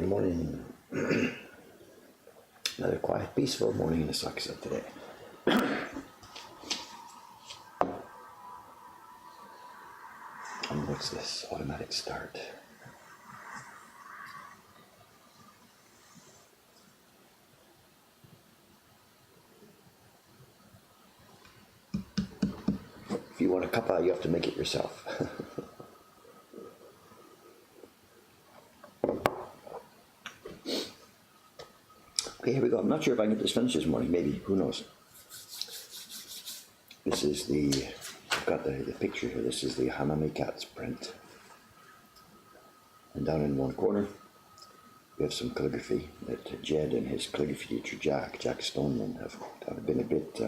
morning. Another quiet, peaceful morning in the Sucks today. And what's this? Automatic start. If you want a cuppa, you have to make it yourself. Okay, here we go. I'm not sure if I can get this finished this morning. Maybe. Who knows? This is I've got the picture here. This is the Hanami Cats print. And down in one corner, we have some calligraphy that Jed and his calligraphy teacher Jack Stoneman have been a bit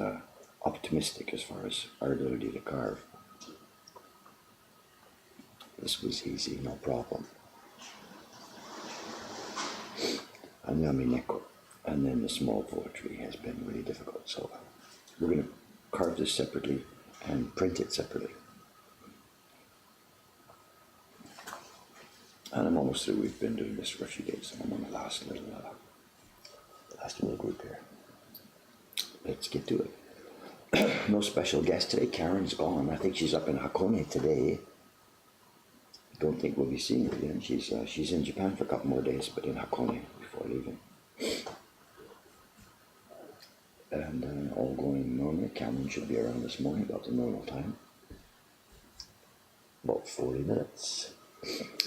optimistic as far as our ability to carve. This was easy, no problem. And Yami Neko. And then the small poetry has been really difficult. So we're going to carve this separately and print it separately. And I'm almost through. We've been doing this for a few days. I'm on the last little group here. Let's get to it. No special guest today. Karen's gone. I think she's up in Hakone today. Don't think we'll be seeing her again. She's in Japan for a couple more days, but in Hakone before leaving. And all going normally. Cameron should be around this morning about the normal time. About 40 minutes.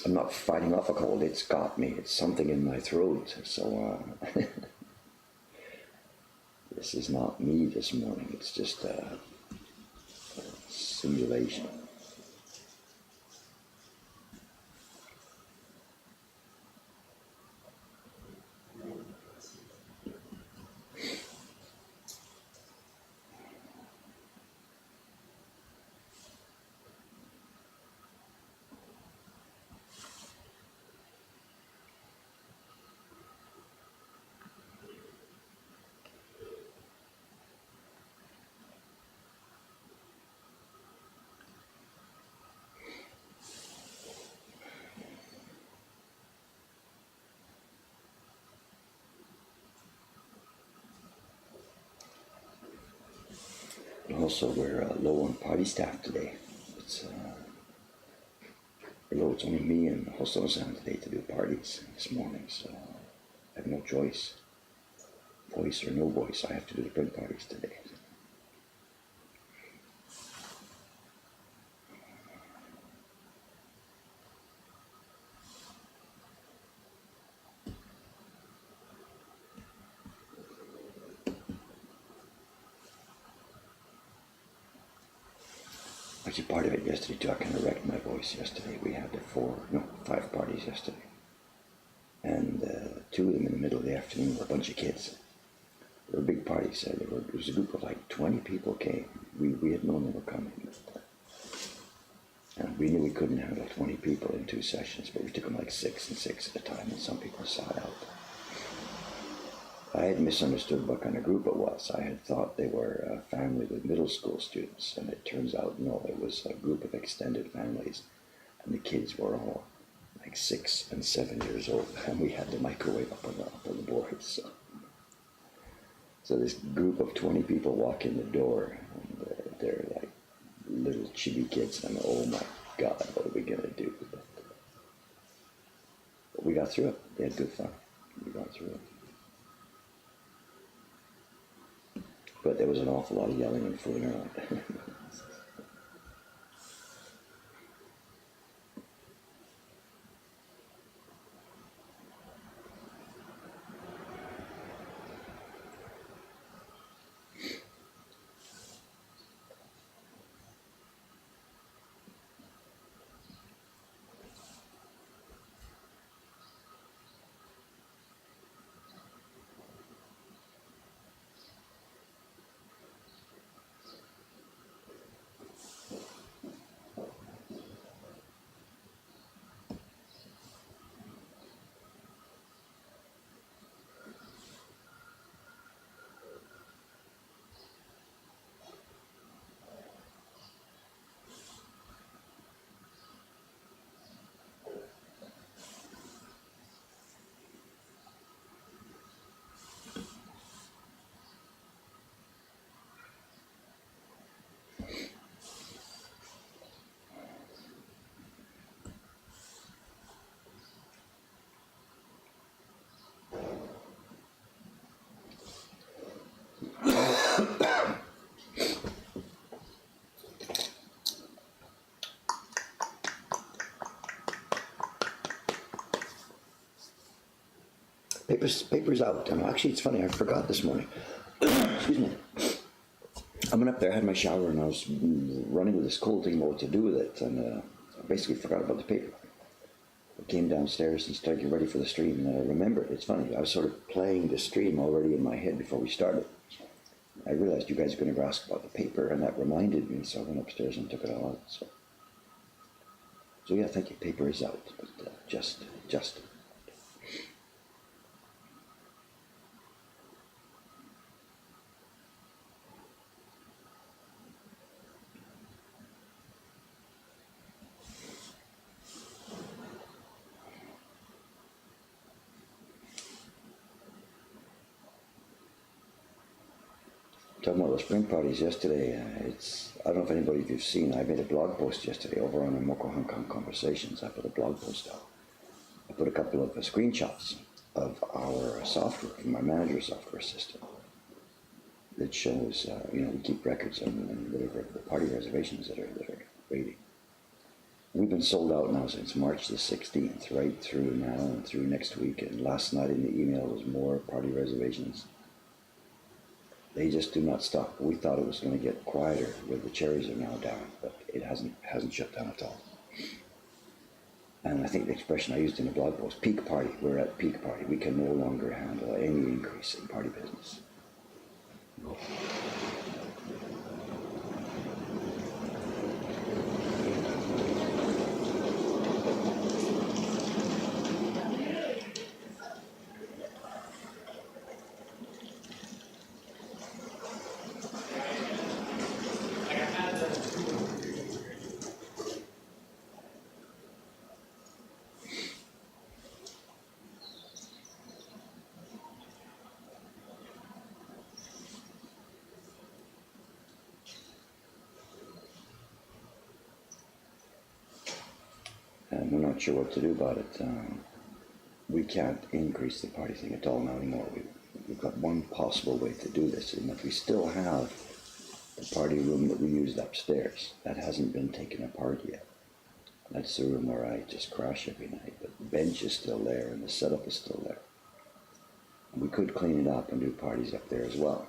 I'm not fighting off a cold. It's got me. It's something in my throat. So this is not me this morning. It's just a simulation. Also, we're low on party staff today. It's only me and Hosono-san today to do parties this morning, so I have no choice. Voice or no voice, I have to do the print parties today. Actually, part of it yesterday too, I kind of wrecked my voice yesterday. We had 5 parties yesterday. And 2 of them in the middle of the afternoon were a bunch of kids. They were big parties. It was a group of like 20 people came. We had known they were coming. And we knew we couldn't handle 20 people in 2 sessions, but we took them like 6 and 6 at a time, and some people sat out. I had misunderstood what kind of group it was. I had thought they were a family with middle school students, and it turns out, no, it was a group of extended families, and the kids were all like 6 and 7 years old, and we had the microwave up on the board. So this group of 20 people walk in the door, and they're like little chibi kids, and I'm, oh my God, what are we gonna do? But we got through it. They had good fun. We got through it. But there was an awful lot of yelling and fooling around. paper's out. And actually, it's funny. I forgot this morning. Excuse me. I went up there, had my shower, and I was running with this cold thing about what to do with it, and I basically forgot about the paper. I came downstairs and started getting ready for the stream, and I remembered. It's funny. I was sort of playing the stream already in my head before we started. I realized you guys were going to ask about the paper, and that reminded me, so I went upstairs and took it all out. So yeah, thank you. Paper is out, but just. Talking about the spring parties yesterday, I don't know if anybody of you've seen, I made a blog post yesterday over on the Moko Hong Kong Conversations. I put a blog post out. I put a couple of screenshots of our software, from my manager software system, that shows, we keep records on whatever the party reservations that are waiting. We've been sold out now since March the 16th, right through now and through next week. And last night in the email was more party reservations. They just do not stop. We thought it was going to get quieter where the cherries are now down, but it hasn't shut down at all. And I think the expression I used in the blog post, peak party, we're at peak party. We can no longer handle any increase in party business. And we're not sure what to do about it. We can't increase the party thing at all now anymore. We've got one possible way to do this, and that we still have the party room that we used upstairs. That hasn't been taken apart yet. That's the room where I just crash every night, but the bench is still there and the setup is still there. And we could clean it up and do parties up there as well.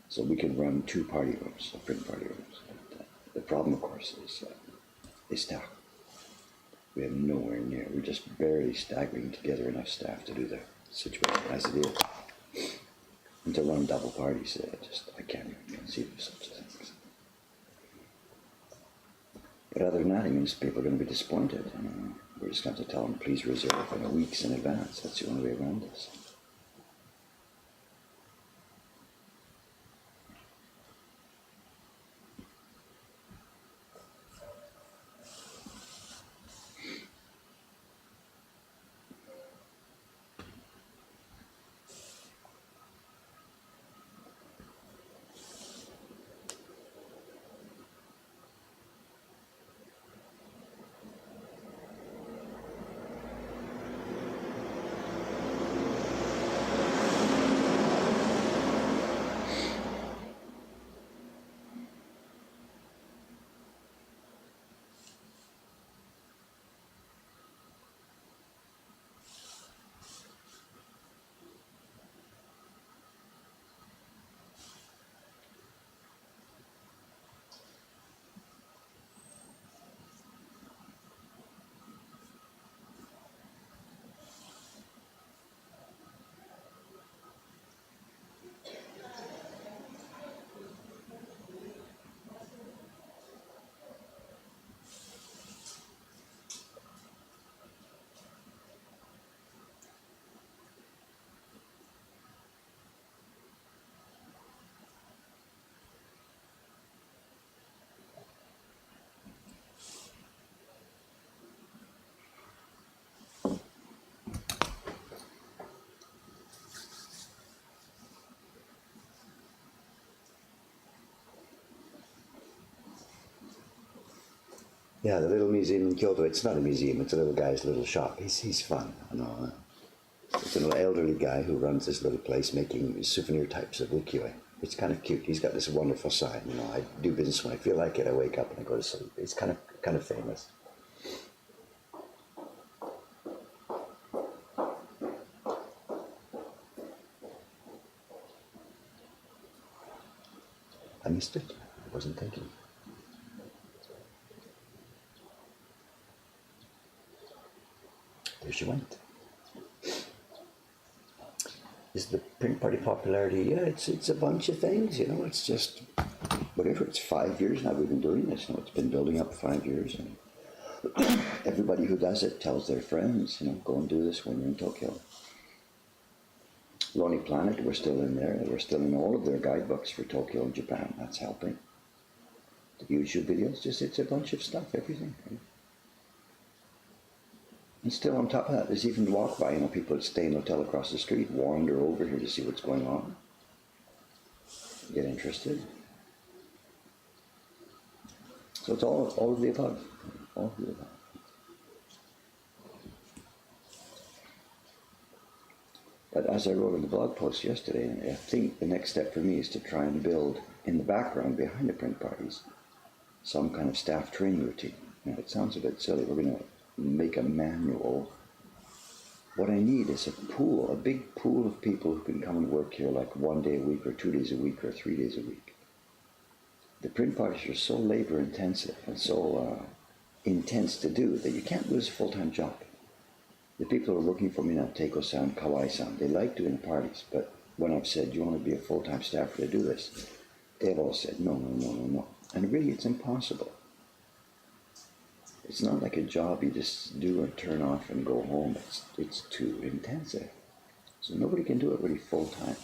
So we could run 2 party rooms, print party rooms. But, the problem, of course, is staff. We have nowhere near. We're just barely staggering together enough staff to do the situation as it is. And to run double parties, I can't even conceive of such things. But other than that, people are going to be disappointed. We're just going to have to tell them, please reserve in weeks in advance. That's the only way around this. Yeah, the little museum in Kyoto, it's not a museum, it's a little guy's little shop. He's fun, It's an elderly guy who runs this little place making souvenir types of ukiyo. It's kind of cute. He's got this wonderful sign, I do business when I feel like it. I wake up and I go to sleep. It's kind of famous. I missed it. I wasn't thinking. There she went. Is the print party popularity? Yeah, it's a bunch of things. It's just whatever. It's 5 years now we've been doing this. It's been building up 5 years, and everybody who does it tells their friends. Go and do this when you're in Tokyo. Lonely Planet, we're still in there. We're still in all of their guidebooks for Tokyo and Japan. That's helping. The YouTube videos, it's a bunch of stuff, everything. And still on top of that, there's even walk by, people that stay in the hotel across the street, wander over here to see what's going on. Get interested. So it's all of the above. All of the above. But as I wrote in the blog post yesterday, I think the next step for me is to try and build, in the background behind the print parties, some kind of staff training routine. Now, it sounds a bit silly. We're going to make a manual. What I need is a big pool of people who can come and work here like 1 day a week or 2 days a week or 3 days a week. The print parties are so labor intensive and so intense to do that you can't do this a full-time job. The people who are looking for me now, Teiko-san, Kawai-san, they like doing parties, but when I've said, do you want to be a full-time staffer to do this? They've all said, no, no, no, no, no. And really, it's impossible. It's not like a job you just do and turn off and go home. It's too intensive. So nobody can do it really full-time.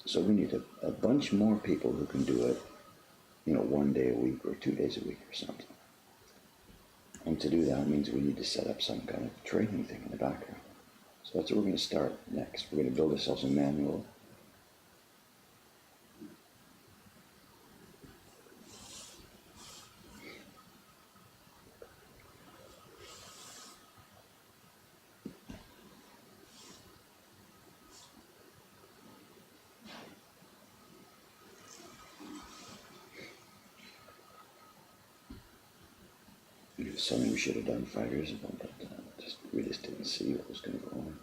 So we need a bunch more people who can do it, 1 day a week or 2 days a week or something. And to do that means we need to set up some kind of training thing in the background. So that's what we're going to start next. We're going to build ourselves a manual. It was something we should have done 5 years ago, but we just didn't see what was going to go on.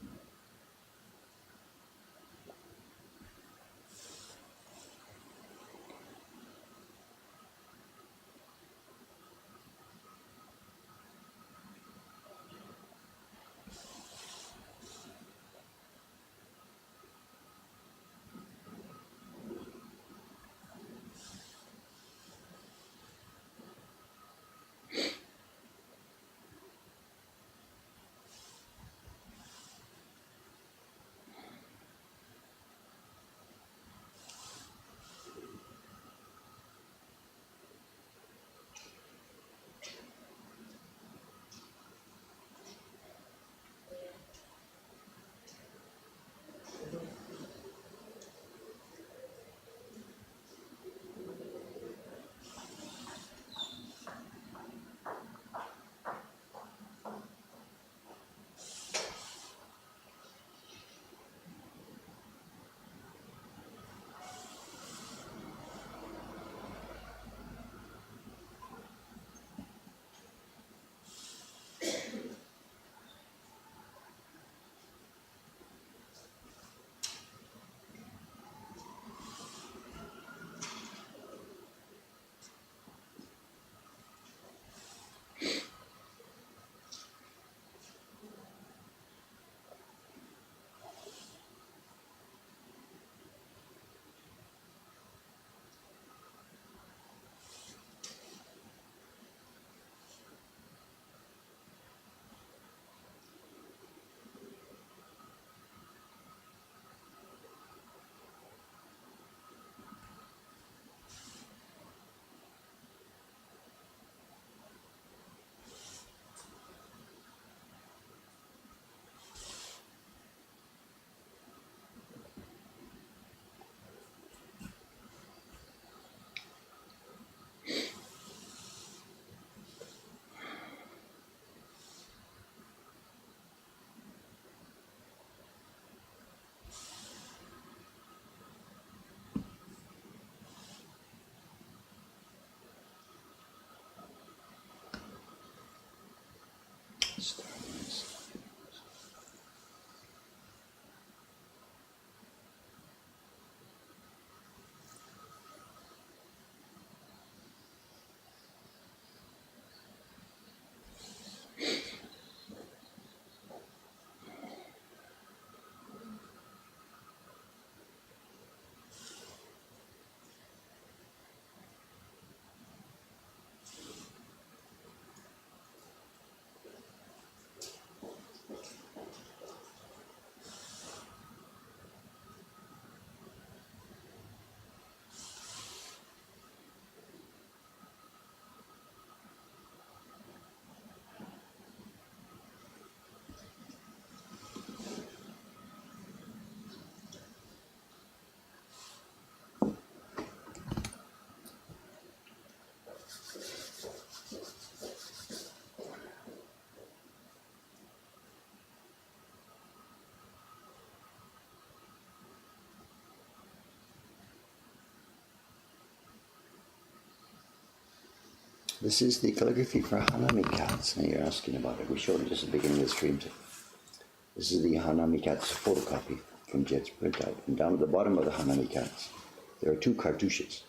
This is the calligraphy for Hanami cats. Now you're asking about it. We showed it just at the beginning of the stream. This is the Hanami cats photocopy from Jed's printout. And down at the bottom of the Hanami cats, there are two cartouches.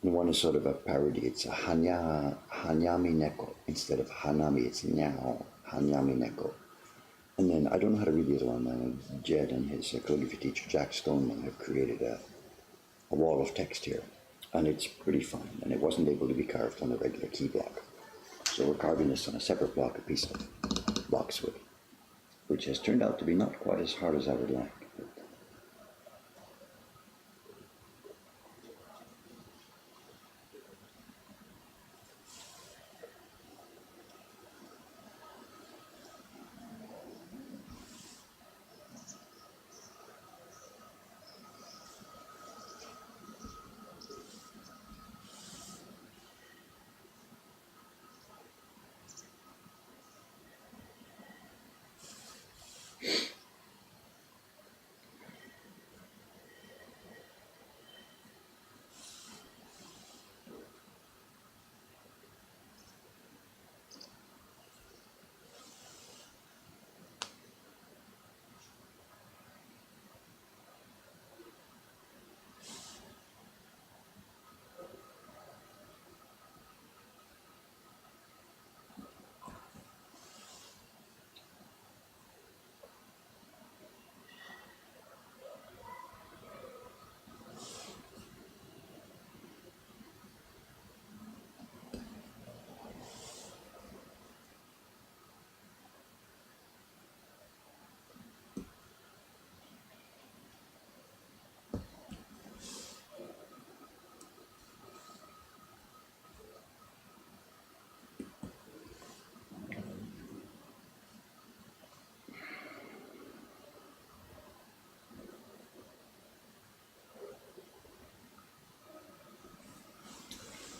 And one is sort of a parody. It's a Hanyami Neko. Instead of Hanami, it's Nyao. Hanyami Neko. And then, I don't know how to read the other one. Jed and his calligraphy teacher, Jack Stoneman, have created a wall of text here. And it's pretty fine. And it wasn't able to be carved on the regular key block. So we're carving this on a separate block, a piece of boxwood, which has turned out to be not quite as hard as I would like.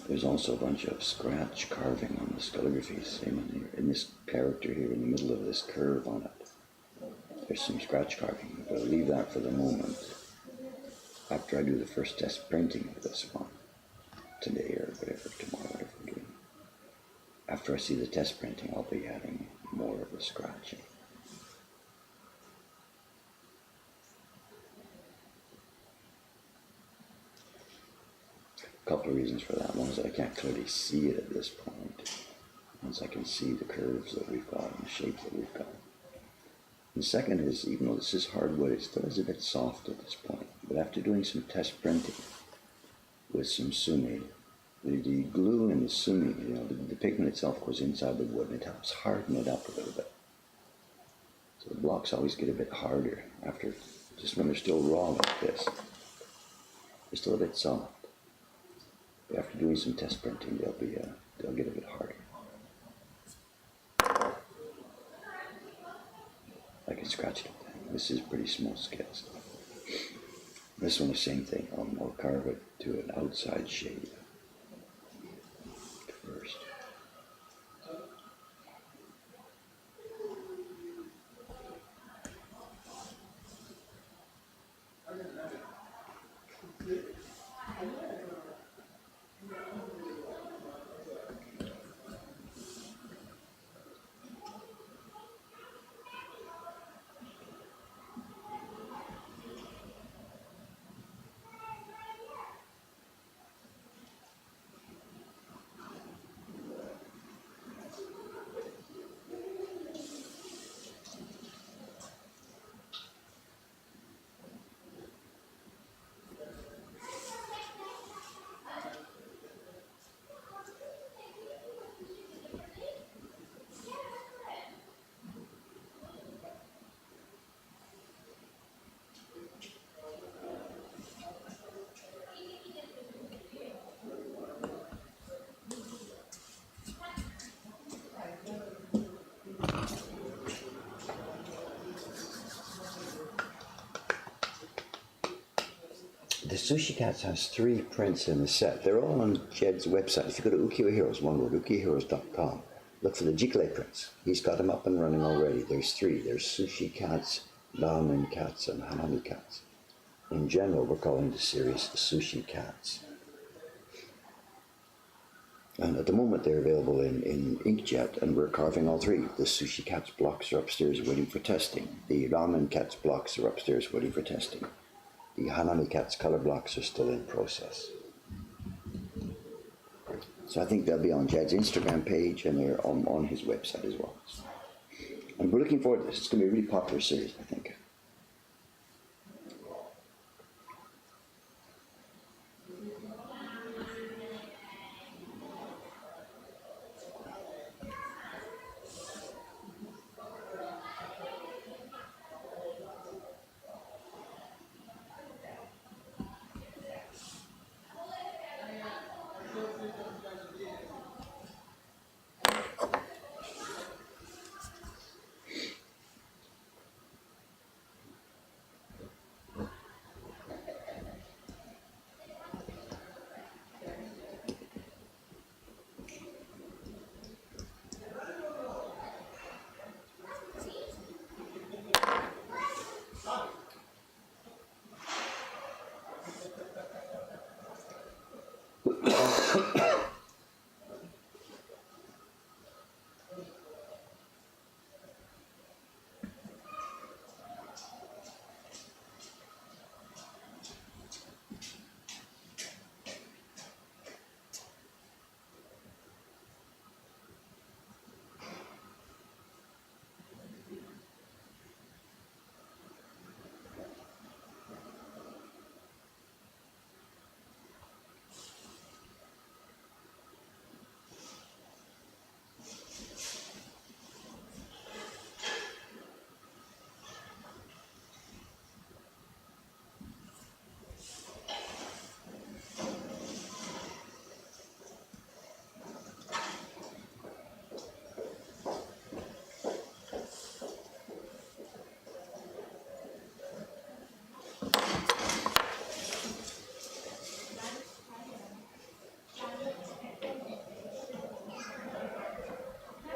There's also a bunch of scratch carving on this calligraphy, same in this character here in the middle of this curve on it. There's some scratch carving, but I'll leave that for the moment. After I do the first test printing of this one, today or whatever, tomorrow, whatever we're doing. After I see the test printing, I'll be adding more of the scratching. A couple of reasons for that. One is that I can't clearly see it at this point. Once I can see the curves that we've got and the shapes that we've got. And the second is, even though this is hardwood, it still is a bit soft at this point. But after doing some test printing with some sumi, the glue and the sumi, the pigment itself goes inside the wood and it helps harden it up a little bit. So the blocks always get a bit harder after, just when they're still raw like this. They're still a bit soft. After doing some test printing, they'll get a bit harder. I can scratch it up. This is pretty small scale stuff. This one, the same thing. I'll carve it to an outside shape first. The Sushi Cats has 3 prints in the set. They're all on Jed's website. If you go to Ukiyo Heroes, one word, ukiyoheroes.com, look for the Jikle prints. He's got them up and running already. There's 3. There's Sushi Cats, Ramen Cats, and Hanami Cats. In general, we're calling the series the Sushi Cats. And at the moment they're available in inkjet, and we're carving all three. The sushi cat's blocks are upstairs waiting for testing. The ramen cat's blocks are upstairs waiting for testing. The hanami cat's color blocks are still in process. So I think they'll be on Jed's Instagram page, and they're on his website as well. And we're looking forward to this. It's going to be a really popular series, I think.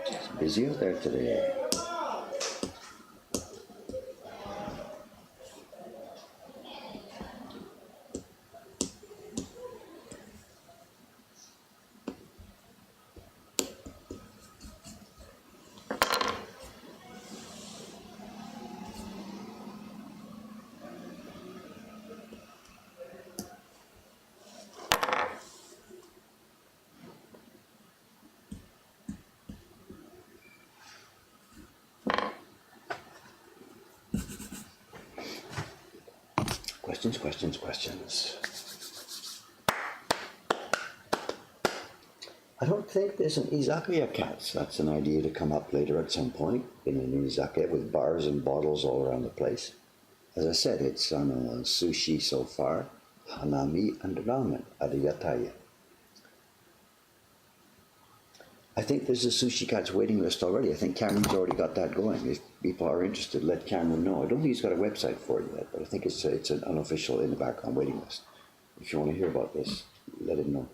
It's busy out there today. Questions, questions, questions. I don't think there's an izakaya cat. That's an idea to come up later at some point in an izakaya with bars and bottles all around the place. As I said, it's on sushi so far, hanami and ramen at a yataya. I think there's a Sushi Cat's waiting list already. I think Cameron's already got that going. If people are interested, let Cameron know. I don't think he's got a website for it yet, but I think it's an unofficial in the background waiting list. If you want to hear about this, let him know.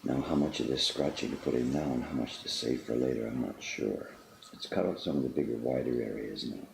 Now, how much of this scratching to put in now and how much to save for later, I'm not sure. Let's cut out some of the bigger, wider areas now.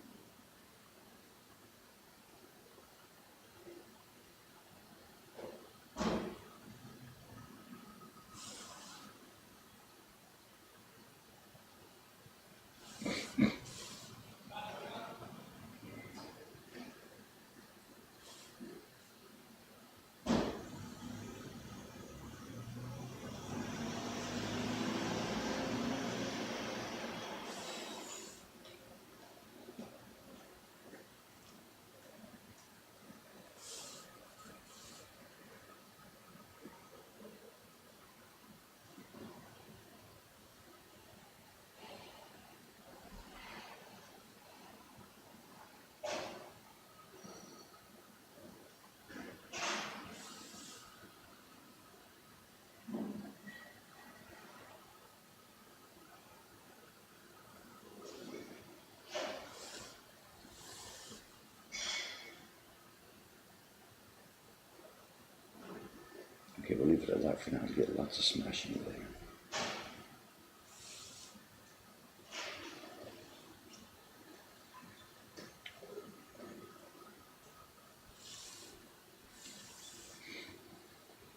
Okay, we'll leave it at that for now. We'll get lots of smashing there.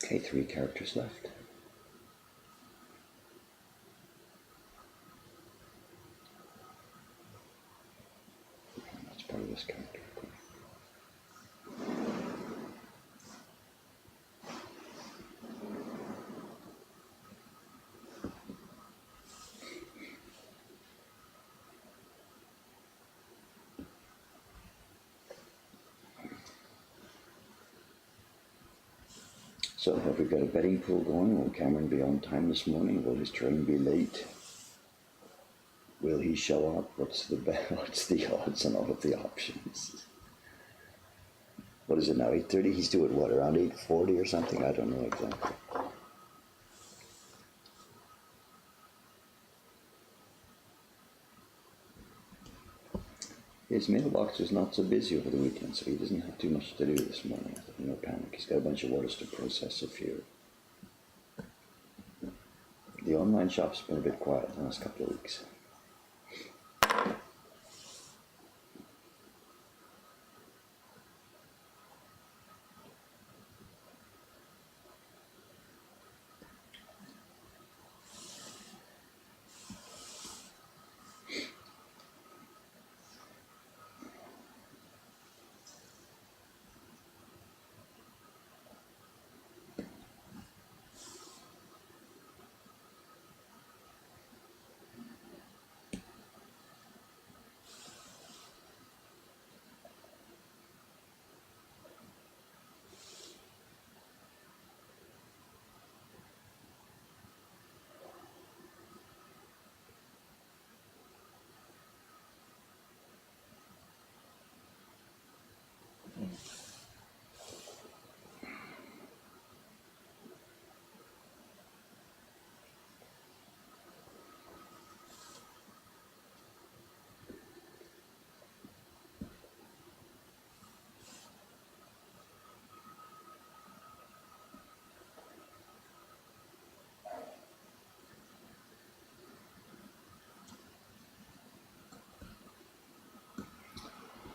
Okay, 3 characters left. That's part of this character. So have we got a betting pool going? Will Cameron be on time this morning? Will his train be late? Will he show up? What's the what's the odds on all of the options? What is it now? 8:30. He's due at what? Around 8:40 or something? I don't know exactly. His mailbox is not so busy over the weekend, so he doesn't have too much to do this morning. No panic. He's got a bunch of orders to process. If you, the online shop's been a bit quiet the last couple of weeks.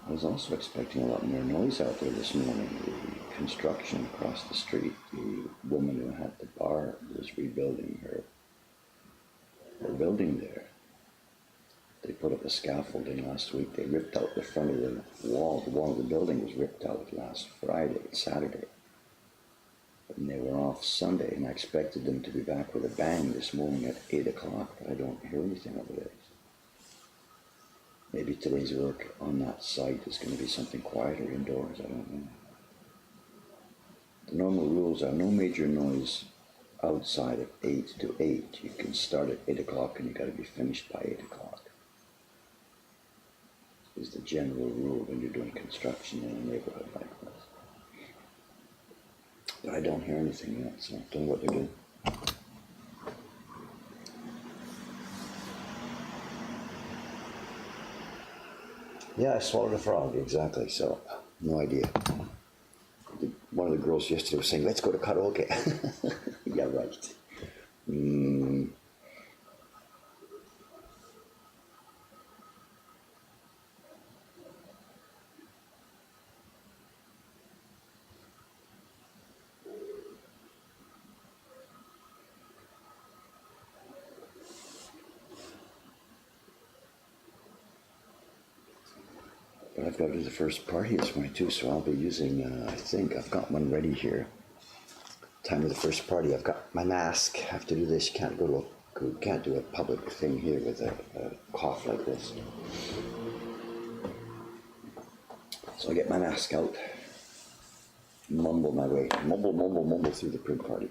I was also expecting a lot more noise out there this morning. The construction across the street, the woman who had the bar was rebuilding her building there. They put up a scaffolding last week. They ripped out the front of the wall. The wall of the building was ripped out last Saturday. And they were off Sunday, and I expected them to be back with a bang this morning at 8 o'clock, but I don't hear anything of it. Maybe today's work on that site is going to be something quieter indoors, I don't know. The normal rules are no major noise outside of 8 to 8. You can start at 8 o'clock and you got to be finished by 8 o'clock. Is the general rule when you're doing construction in a neighborhood like this. But I don't hear anything yet, so I don't know what they're doing. Yeah, I swallowed a frog, exactly, so no idea. One of the girls yesterday was saying, let's go to karaoke. Yeah, right. But I've got to do the first party this morning too, so I'll be using, I think I've got one ready here. Time of the first party, I've got my mask. I have to do this. You can't do a public thing here with a cough like this. So I get my mask out, mumble my way, mumble through the print party.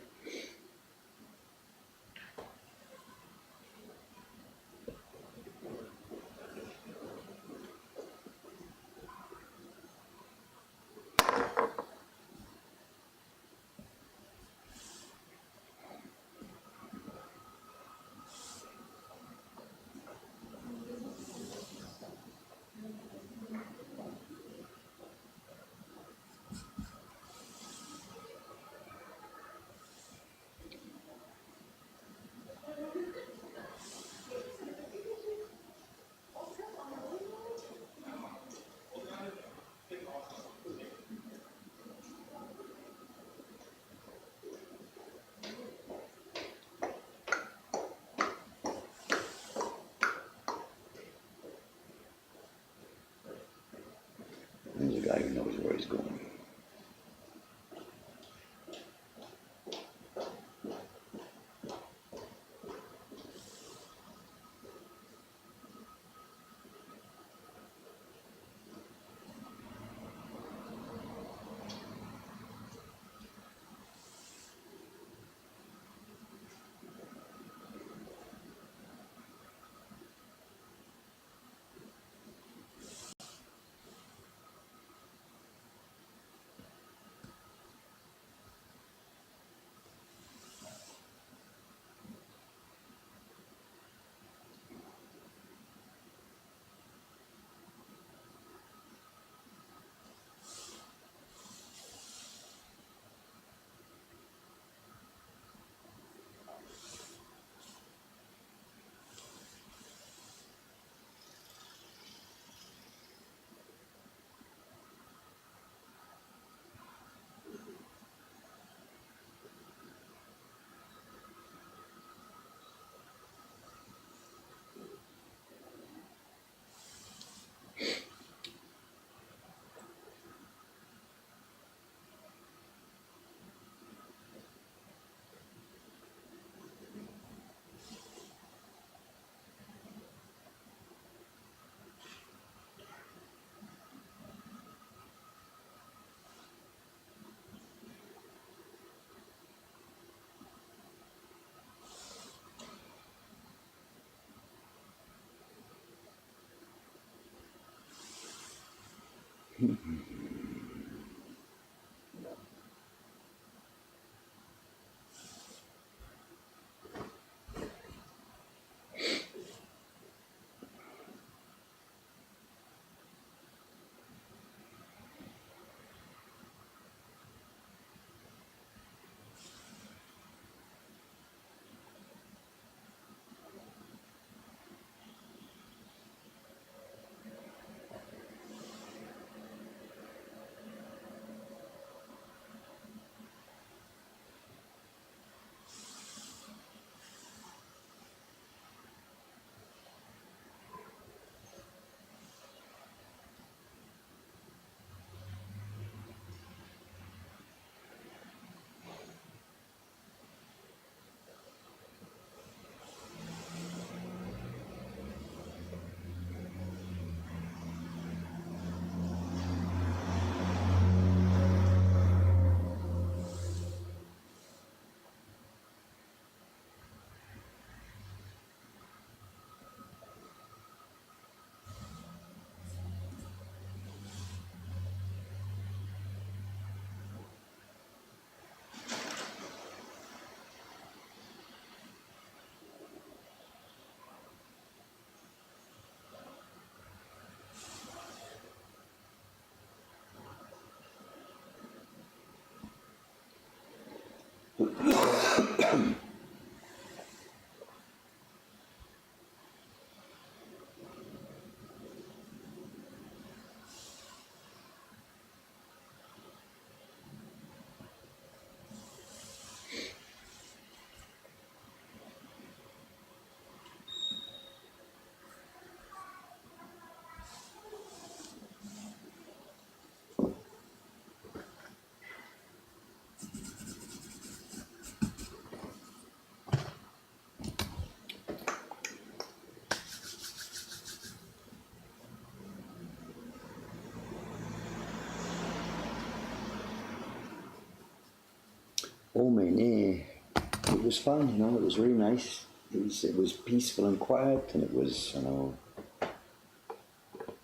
Oh man, it was fun. It was really nice. It was peaceful and quiet, and it was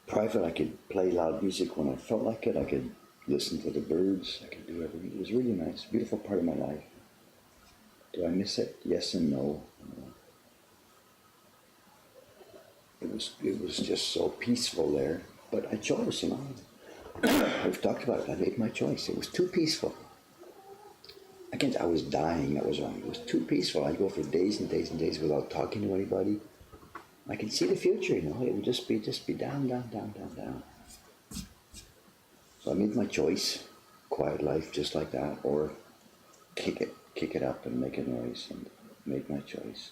private. I could play loud music when I felt like it. I could listen to the birds. I could do everything. It was really nice. Beautiful part of my life. Do I miss it? Yes and no. It was just so peaceful there. But I chose. I've talked about it. I made my choice. It was too peaceful. I was dying. That was wrong. It was too peaceful. I'd go for days and days and days without talking to anybody. I could see the future. It would just be down, down, down, down, down. So I made my choice. Quiet life, just like that, or kick it up and make a noise, and made my choice.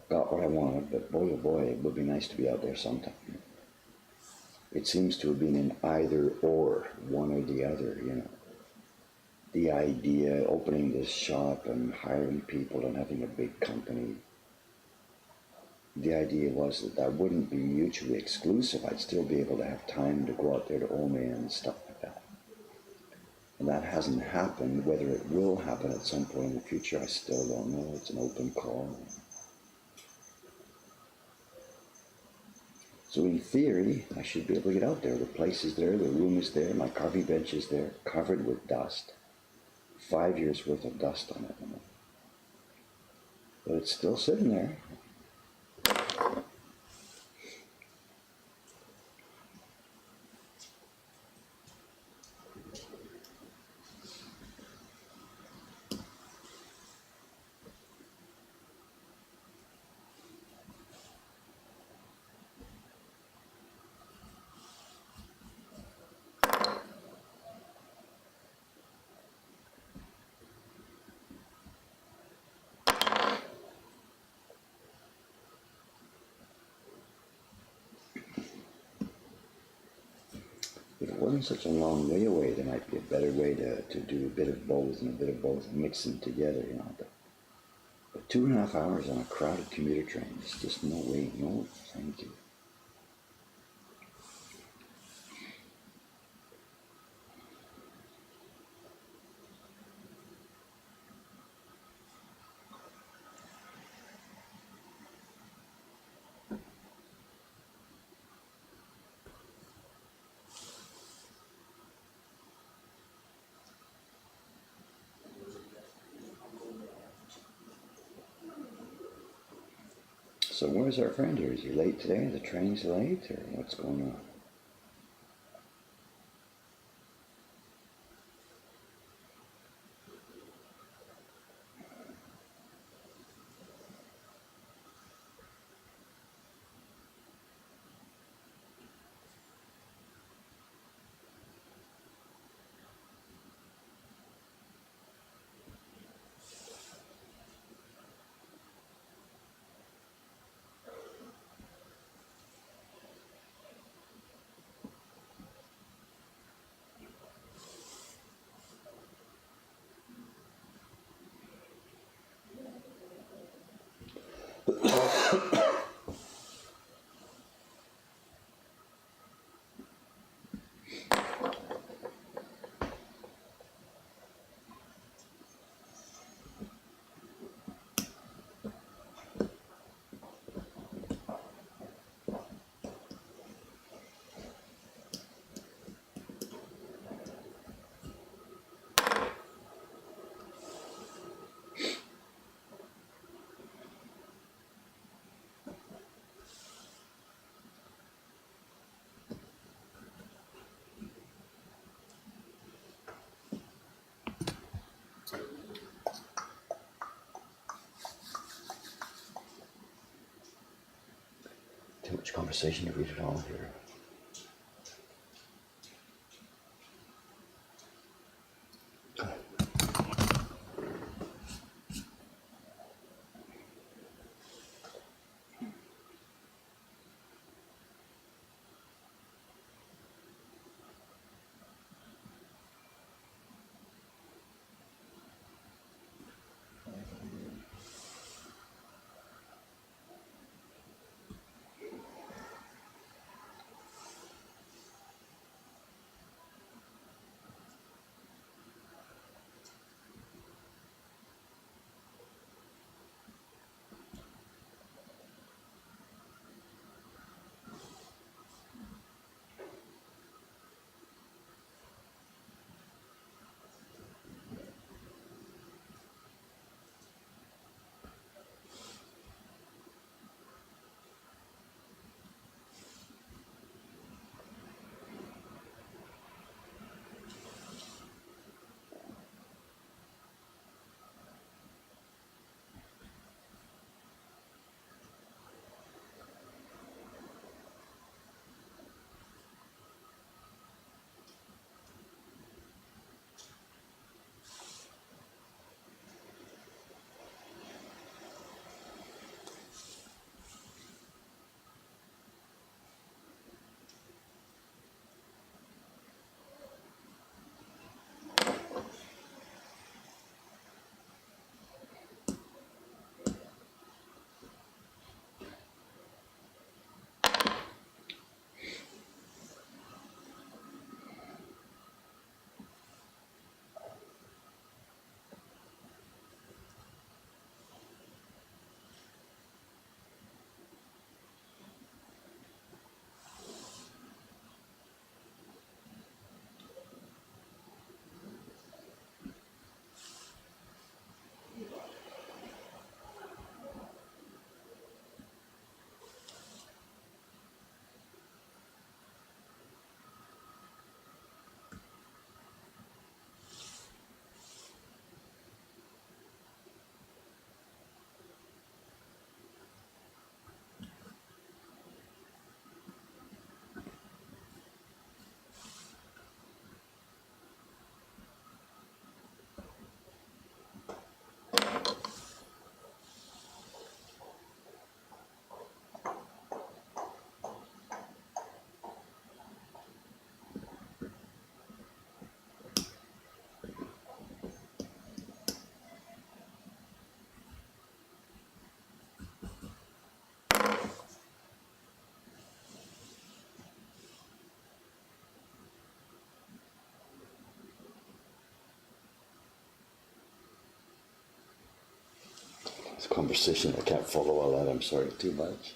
Got what I wanted, but boy, oh boy, it would be nice to be out there sometime. It seems to have been an either or, one or the other. The idea, opening this shop and hiring people and having a big company, the idea was that wouldn't be mutually exclusive. I'd still be able to have time to go out there to Ome and stuff like that. And that hasn't happened. Whether it will happen at some point in the future, I still don't know. It's an open call. So in theory, I should be able to get out there. The place is there, the room is there, my carving bench is there, covered with dust. 5 years worth of dust on it. But it's still sitting there. If it wasn't such a long way away, there might be a better way to do a bit of both and a bit of both, mix them together. But 2.5 hours on a crowded commuter train, it's just no way, no thank you. So where's our friend here? Is he late today? The train's late, or what's going on? conversation to read it all here. It's a conversation. I can't follow all that. I'm sorry too much.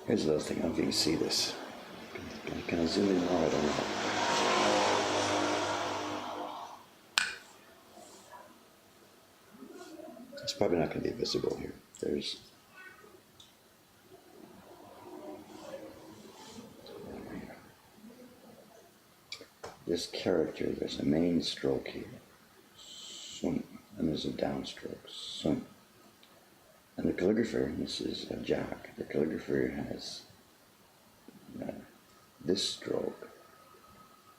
Here's the other thing. I don't know if you can see this. Can I zoom in more? I don't know. It's probably not going to be visible here. There's this character. There's a main stroke here, and there's a downstroke, and the calligrapher. This is Jack. The calligrapher has this stroke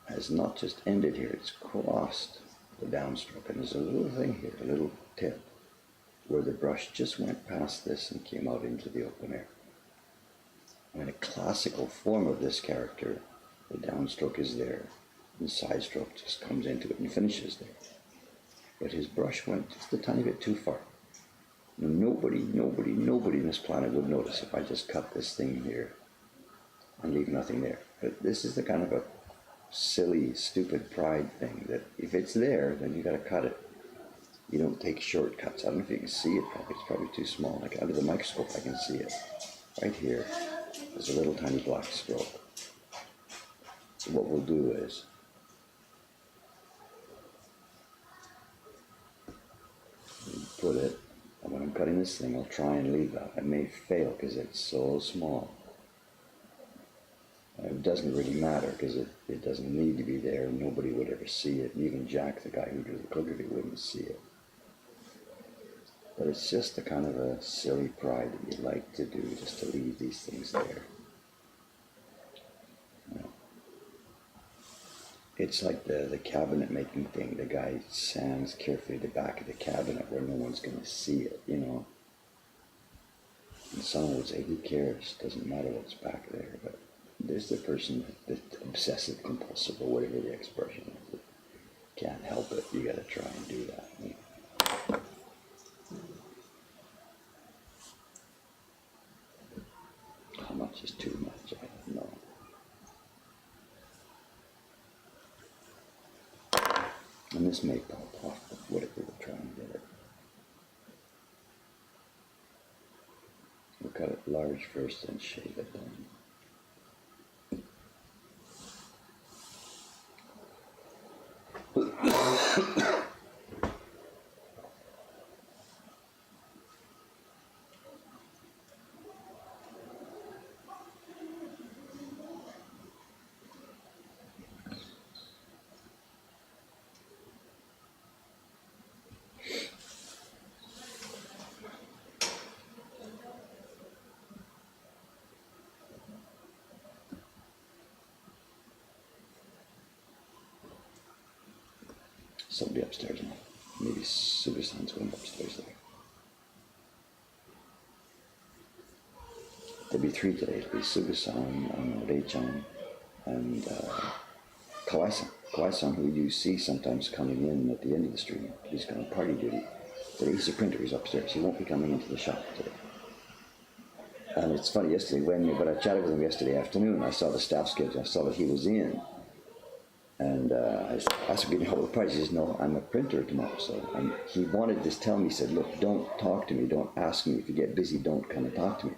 has not just ended here; it's crossed the downstroke, and there's a little thing here, a little tip, where the brush just went past this and came out into the open air. In a classical form of this character, the downstroke is there, and the side stroke just comes into it and finishes there. But his brush went just a tiny bit too far. Nobody in this planet would notice if I just cut this thing here and leave nothing there. But this is the kind of a silly, stupid pride thing that if it's there, then you got to cut it. You don't take shortcuts. I don't know if you can see it. It's probably too small. Like under the microscope, I can see it. Right here, there's a little tiny black stroke. So what we'll do is put it, and when I'm cutting this thing, I'll try and leave that. I may fail because it's so small. It doesn't really matter because it doesn't need to be there. Nobody would ever see it. Even Jack, the guy who drew the calligraphy, wouldn't see it. But it's just a kind of a silly pride that you like to do, just to leave these things there. You know. It's like the cabinet making thing. The guy sands carefully the back of the cabinet where no one's going to see it, you know. And someone would say, who cares? Doesn't matter what's back there. But there's the person that's obsessive compulsive, or whatever the expression is. Can't help it. You got to try and do that. You know? How much is too much? I don't know. And this may pop off, but whatever, we'll try and get it. We'll cut it large first and shave it down. Somebody upstairs now. Maybe Susan-san's going upstairs there. There'll be three today. It'll be Susan, Rei-chan, and Kawai-san. Kawai-san, who you see sometimes coming in at the end of the stream. He's got on party duty. But he's a printer. He's upstairs. He won't be coming into the shop today. And it's funny, yesterday, when I chatted with him yesterday afternoon, I saw the staff schedule. I saw that he was in. And I asked him, "Give me all the price." He says, "No, I'm a printer tomorrow." So he wanted to tell me, he said, "Look, don't talk to me. Don't ask me. If you get busy, don't come and talk to me,"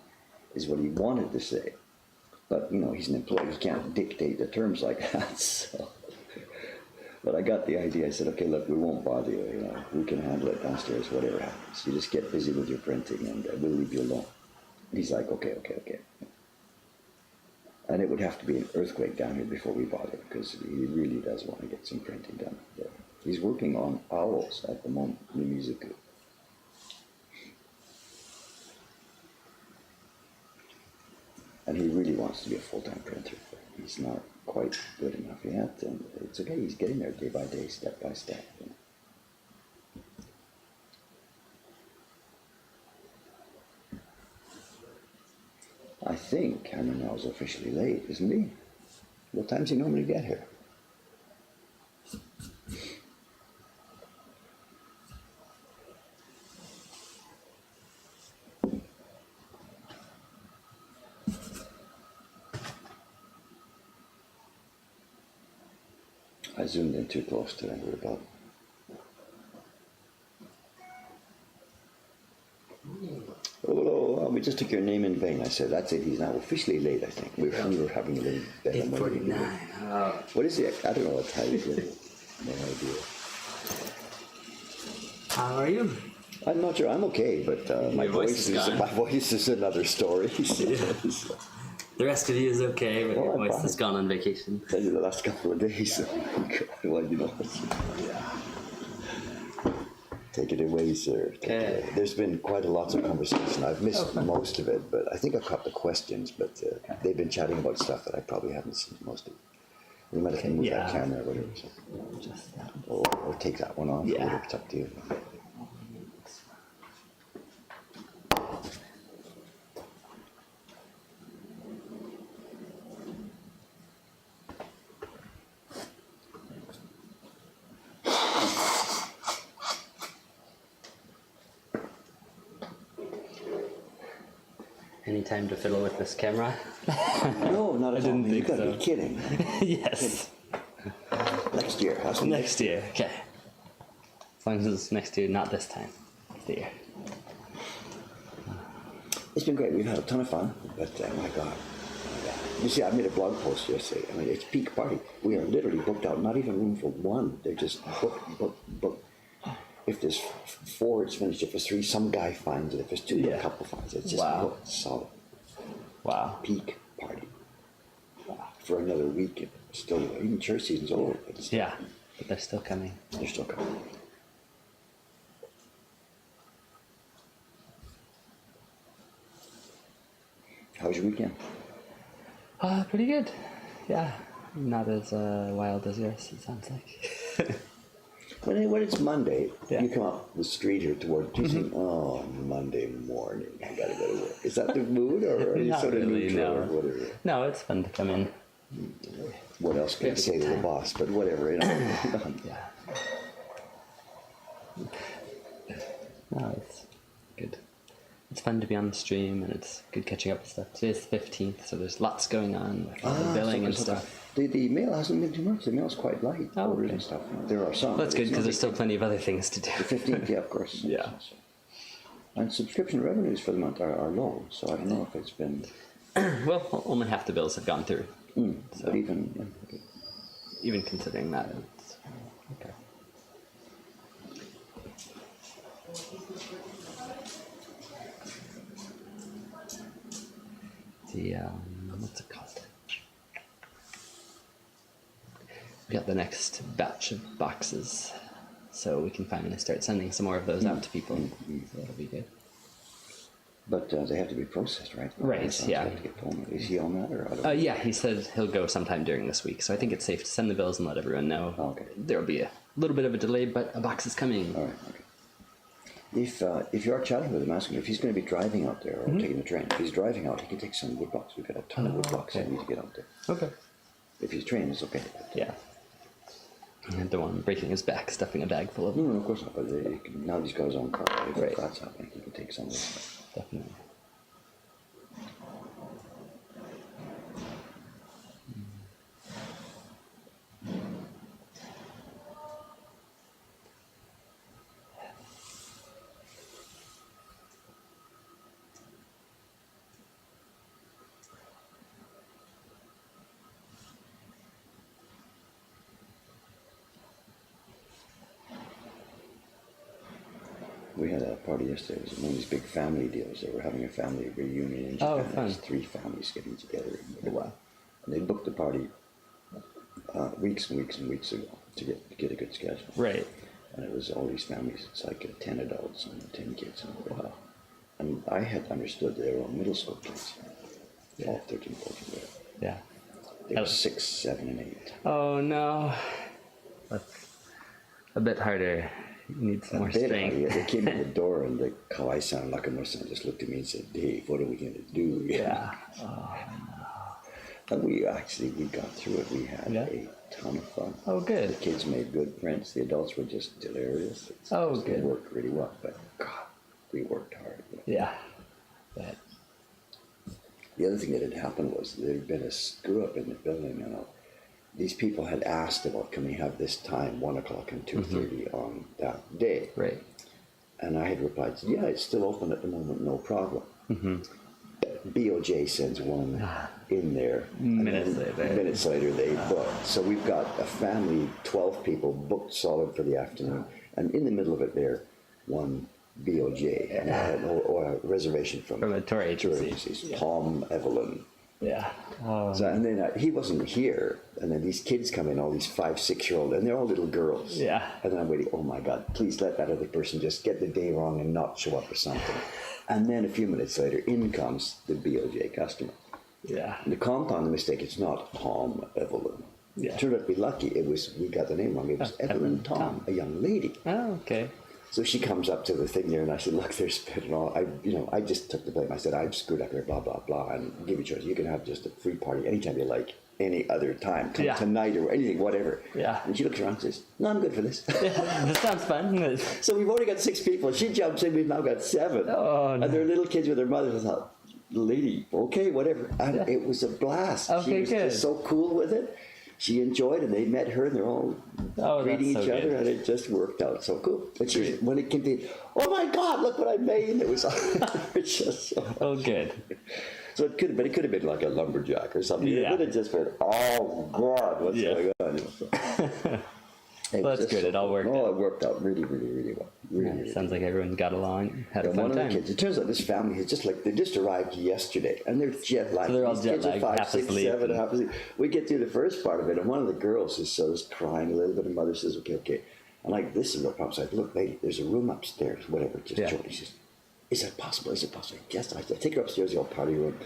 is what he wanted to say. But, you know, he's an employee. He can't dictate the terms like that. So. But I got the idea. I said, "Okay, look, we won't bother you. You know, we can handle it downstairs, whatever happens. You just get busy with your printing, and we'll leave you alone." And he's like, okay. And it would have to be an earthquake down here before we bother, because he really does want to get some printing done there. He's working on owls at the moment, Mimizuku. And he really wants to be a full-time printer, but he's not quite good enough yet, and it's okay, he's getting there day by day, step by step. You know. I think Cameron now is officially late, isn't he? What time does he normally get here? I zoomed in too close to him, about. Oh, we just took your name in vain. I said, that's it, he's now officially late, I think. We were having a little bit of 8:49. What is it? I don't know what time it is. No idea. How are you? I'm not sure. I'm okay, but my voice is another story. So. The rest of you is okay, but your I'm voice fine. has gone on vacation. Tell you the last couple of days. Well, you know. Take it away, sir. Okay. There's been quite a lot of conversation. I've missed most of it, but I think I've caught the questions. But they've been chatting about stuff that I probably haven't seen most of. We might have to move that camera or whatever. So. Just that. Or take that one off. Yeah. Whatever, it's up to you. Any time to fiddle with this camera? No, not at all. didn't think You gotta so. be kidding. Yes. Next year. Next year. Okay. As long as it's next to you, not this time of the year. It's been great. We've had a ton of fun, but my God. You see, I made a blog post yesterday. I mean, it's peak party. We are literally booked out, not even room for one. They're just booked. If there's 4, it's finished. If there's 3, some guy finds it. If there's 2, a couple finds it. It's just booked solid. Wow. Peak party. For another week. Still, even church season's over. But but they're still coming. They're still coming. How was your weekend? Pretty good. Yeah. Not as wild as yours, it sounds like. When it's Monday, you come up the street here toward Tuesday. Oh, Monday morning, I gotta go to work. Is that the mood, or are you sort of really, neutral, no. or whatever? No, it's fun to come in. What else can I say to the boss? But whatever, Yeah. No, it's good. It's fun to be on the stream, and it's good catching up with stuff. Today's the 15th, so there's lots going on with the billing and stuff. The mail hasn't been too much. The mail's quite light. Okay. And stuff. There are some. That's good, because there's still plenty of other things to do. The 15th, yeah, of course. Yeah. And subscription revenues for the month are low, so I don't know if it's been... Well, only half the bills have gone through. So But even... even considering that, it's okay. The what's it called? We got the next batch of boxes, so we can finally start sending some more of those out to people. So that'll be good. But they have to be processed, right? Right, So yeah. have to get home. Is he on that, or I don't know? Yeah, he said he'll go sometime during this week, so I think it's safe to send the bills and let everyone know. Okay. There'll be a little bit of a delay, but a box is coming. All right, okay. If you are chatting with him, ask him if he's going to be driving out there or taking the train. If he's driving out, he can take some wood blocks. We've got a ton of wood blocks that need to get out there. Okay. If he's trained, it's okay. Yeah. I don't want him breaking his back, stuffing a bag full of No, of course not. But now he's got his own car. If that's happening, he can take some of this. Definitely. We had a party yesterday. It was one of these big family deals. They were having a family reunion in Japan. Oh, fun. There's 3 families getting together. Wow. And they booked the party weeks and weeks and weeks ago to get a good schedule. Right. And it was all these families. It's like 10 adults and 10 kids. And, and I had understood they were all middle school kids. 12, 13, 14, whatever. Yeah. They were 6, 7, and 8. Oh no. That's a bit harder. You need some more strength. They came in the door, and the Kawaii-san, Nakamura-san, just looked at me and said, "Dave, what are we going to do?" Yeah. And we got through it. We had a ton of fun. Oh, good. The kids made good prints. The adults were just delirious. It good. worked really well, but God, we worked hard. Yeah. But The other thing that had happened was there had been a screw up in the building. You know, these people had asked about, can we have this time, 1 o'clock and 2:30 on that day? right. And I had replied, yeah, it's still open at the moment, no problem. BOJ sends one in there. Minutes later, they booked. So we've got a family, 12 people, booked solid for the afternoon. And in the middle of it there, one BOJ, or a reservation from a tour agency. Tom Evelyn. Yeah. Oh, So, and then he wasn't here, and then these kids come in, all these 5, 6-year-old, and they're all little girls. Yeah. And then I'm waiting, oh my God, please let that other person just get the day wrong and not show up or something. And then a few minutes later, in comes the BOJ customer. yeah. And to compound the mistake, it's not Tom Evelyn. Yeah. Turned out to be lucky. We got the name wrong. It was Evelyn Tom, a young lady. Oh, okay. So she comes up to the thing there, and I said, "Look, there's been and all. I just took the blame. I said, I've screwed up here, blah blah blah, and give you a choice. You can have just a free party anytime you like, any other time, come tonight or anything, whatever." Yeah. And she looks around and says, "No, I'm good for this." This sounds fun. So we've already got 6 people. She jumps in. We've now got 7, Oh, no. and they're little kids with their mothers. I thought, lady, okay, whatever. And it was a blast. Okay, She was good. just so cool with it. she enjoyed it. They met her, and they're all greeting that's each so other, good. and it just worked out so cool. But when it came to, oh my God, look what I made! It was it's just so. Oh, good. So it could have been like a lumberjack or something. Yeah. It would have just been, oh God, what's going on? Well, that's good. It all worked out. Oh, it worked out really, really, really well. Really Sounds like everyone got along, had a and fun one of time. the kids, it turns out this family is they just arrived yesterday, and they're jet lagged. So they're all These jet kids are lagged, 5, half 6, asleep 7, half asleep. We get through the first part of it, and one of the girls is crying a little bit. And mother says, "Okay." I'm like, "This is no problem." So I said, "Look, lady, there's a room upstairs. Whatever, just join." She says, "Is that possible? Is it possible?" Yes. I take her upstairs, the old party room.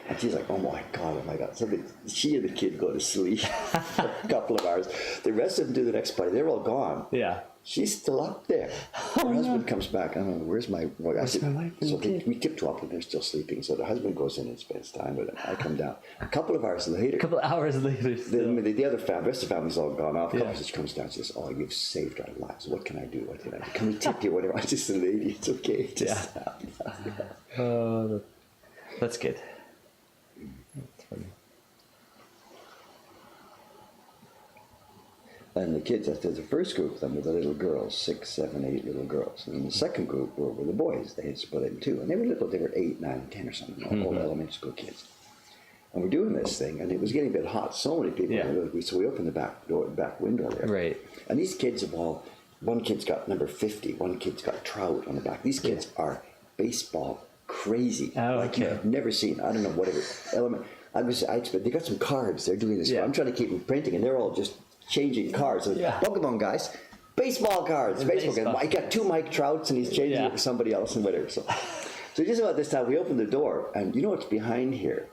And she's like, oh my God. So she and the kid go to sleep for a couple of hours. The rest of them do the next party. They're all gone. Yeah. She's still up there. Her husband comes back. I don't know, where's my wife? So we tiptoe up and they're still sleeping. So the husband goes in and spends time with them. I come down. A couple of hours later. The The rest of the family's all gone off. She comes down and says, oh, you've saved our lives. What can I do? What can I do? Can we tip you? Whatever. I'm just a lady. It's okay. Oh, that's good. That's funny. And the kids, after the first group of them were the little girls, 6, 7, 8 little girls. And the second group were the boys. They had split in two. And they were little, they were 8, 9, 10 or something, all elementary school kids. And we're doing this thing, and it was getting a bit hot. So many people. So we opened the back window there. Right. And these kids have all, one kid's got number 50, one kid's got Trout on the back. These kids are baseball crazy. Like you have never seen. I don't know, whatever element. I expect they got some cards. They're doing this. Yeah. I'm trying to keep them printing, and they're all just changing cards. So, welcome on, guys. Baseball cards. Baseball cards. I got 2 Mike Trouts, and he's changing it for somebody else and whatever. So just about this time, we opened the door, and you know what's behind here?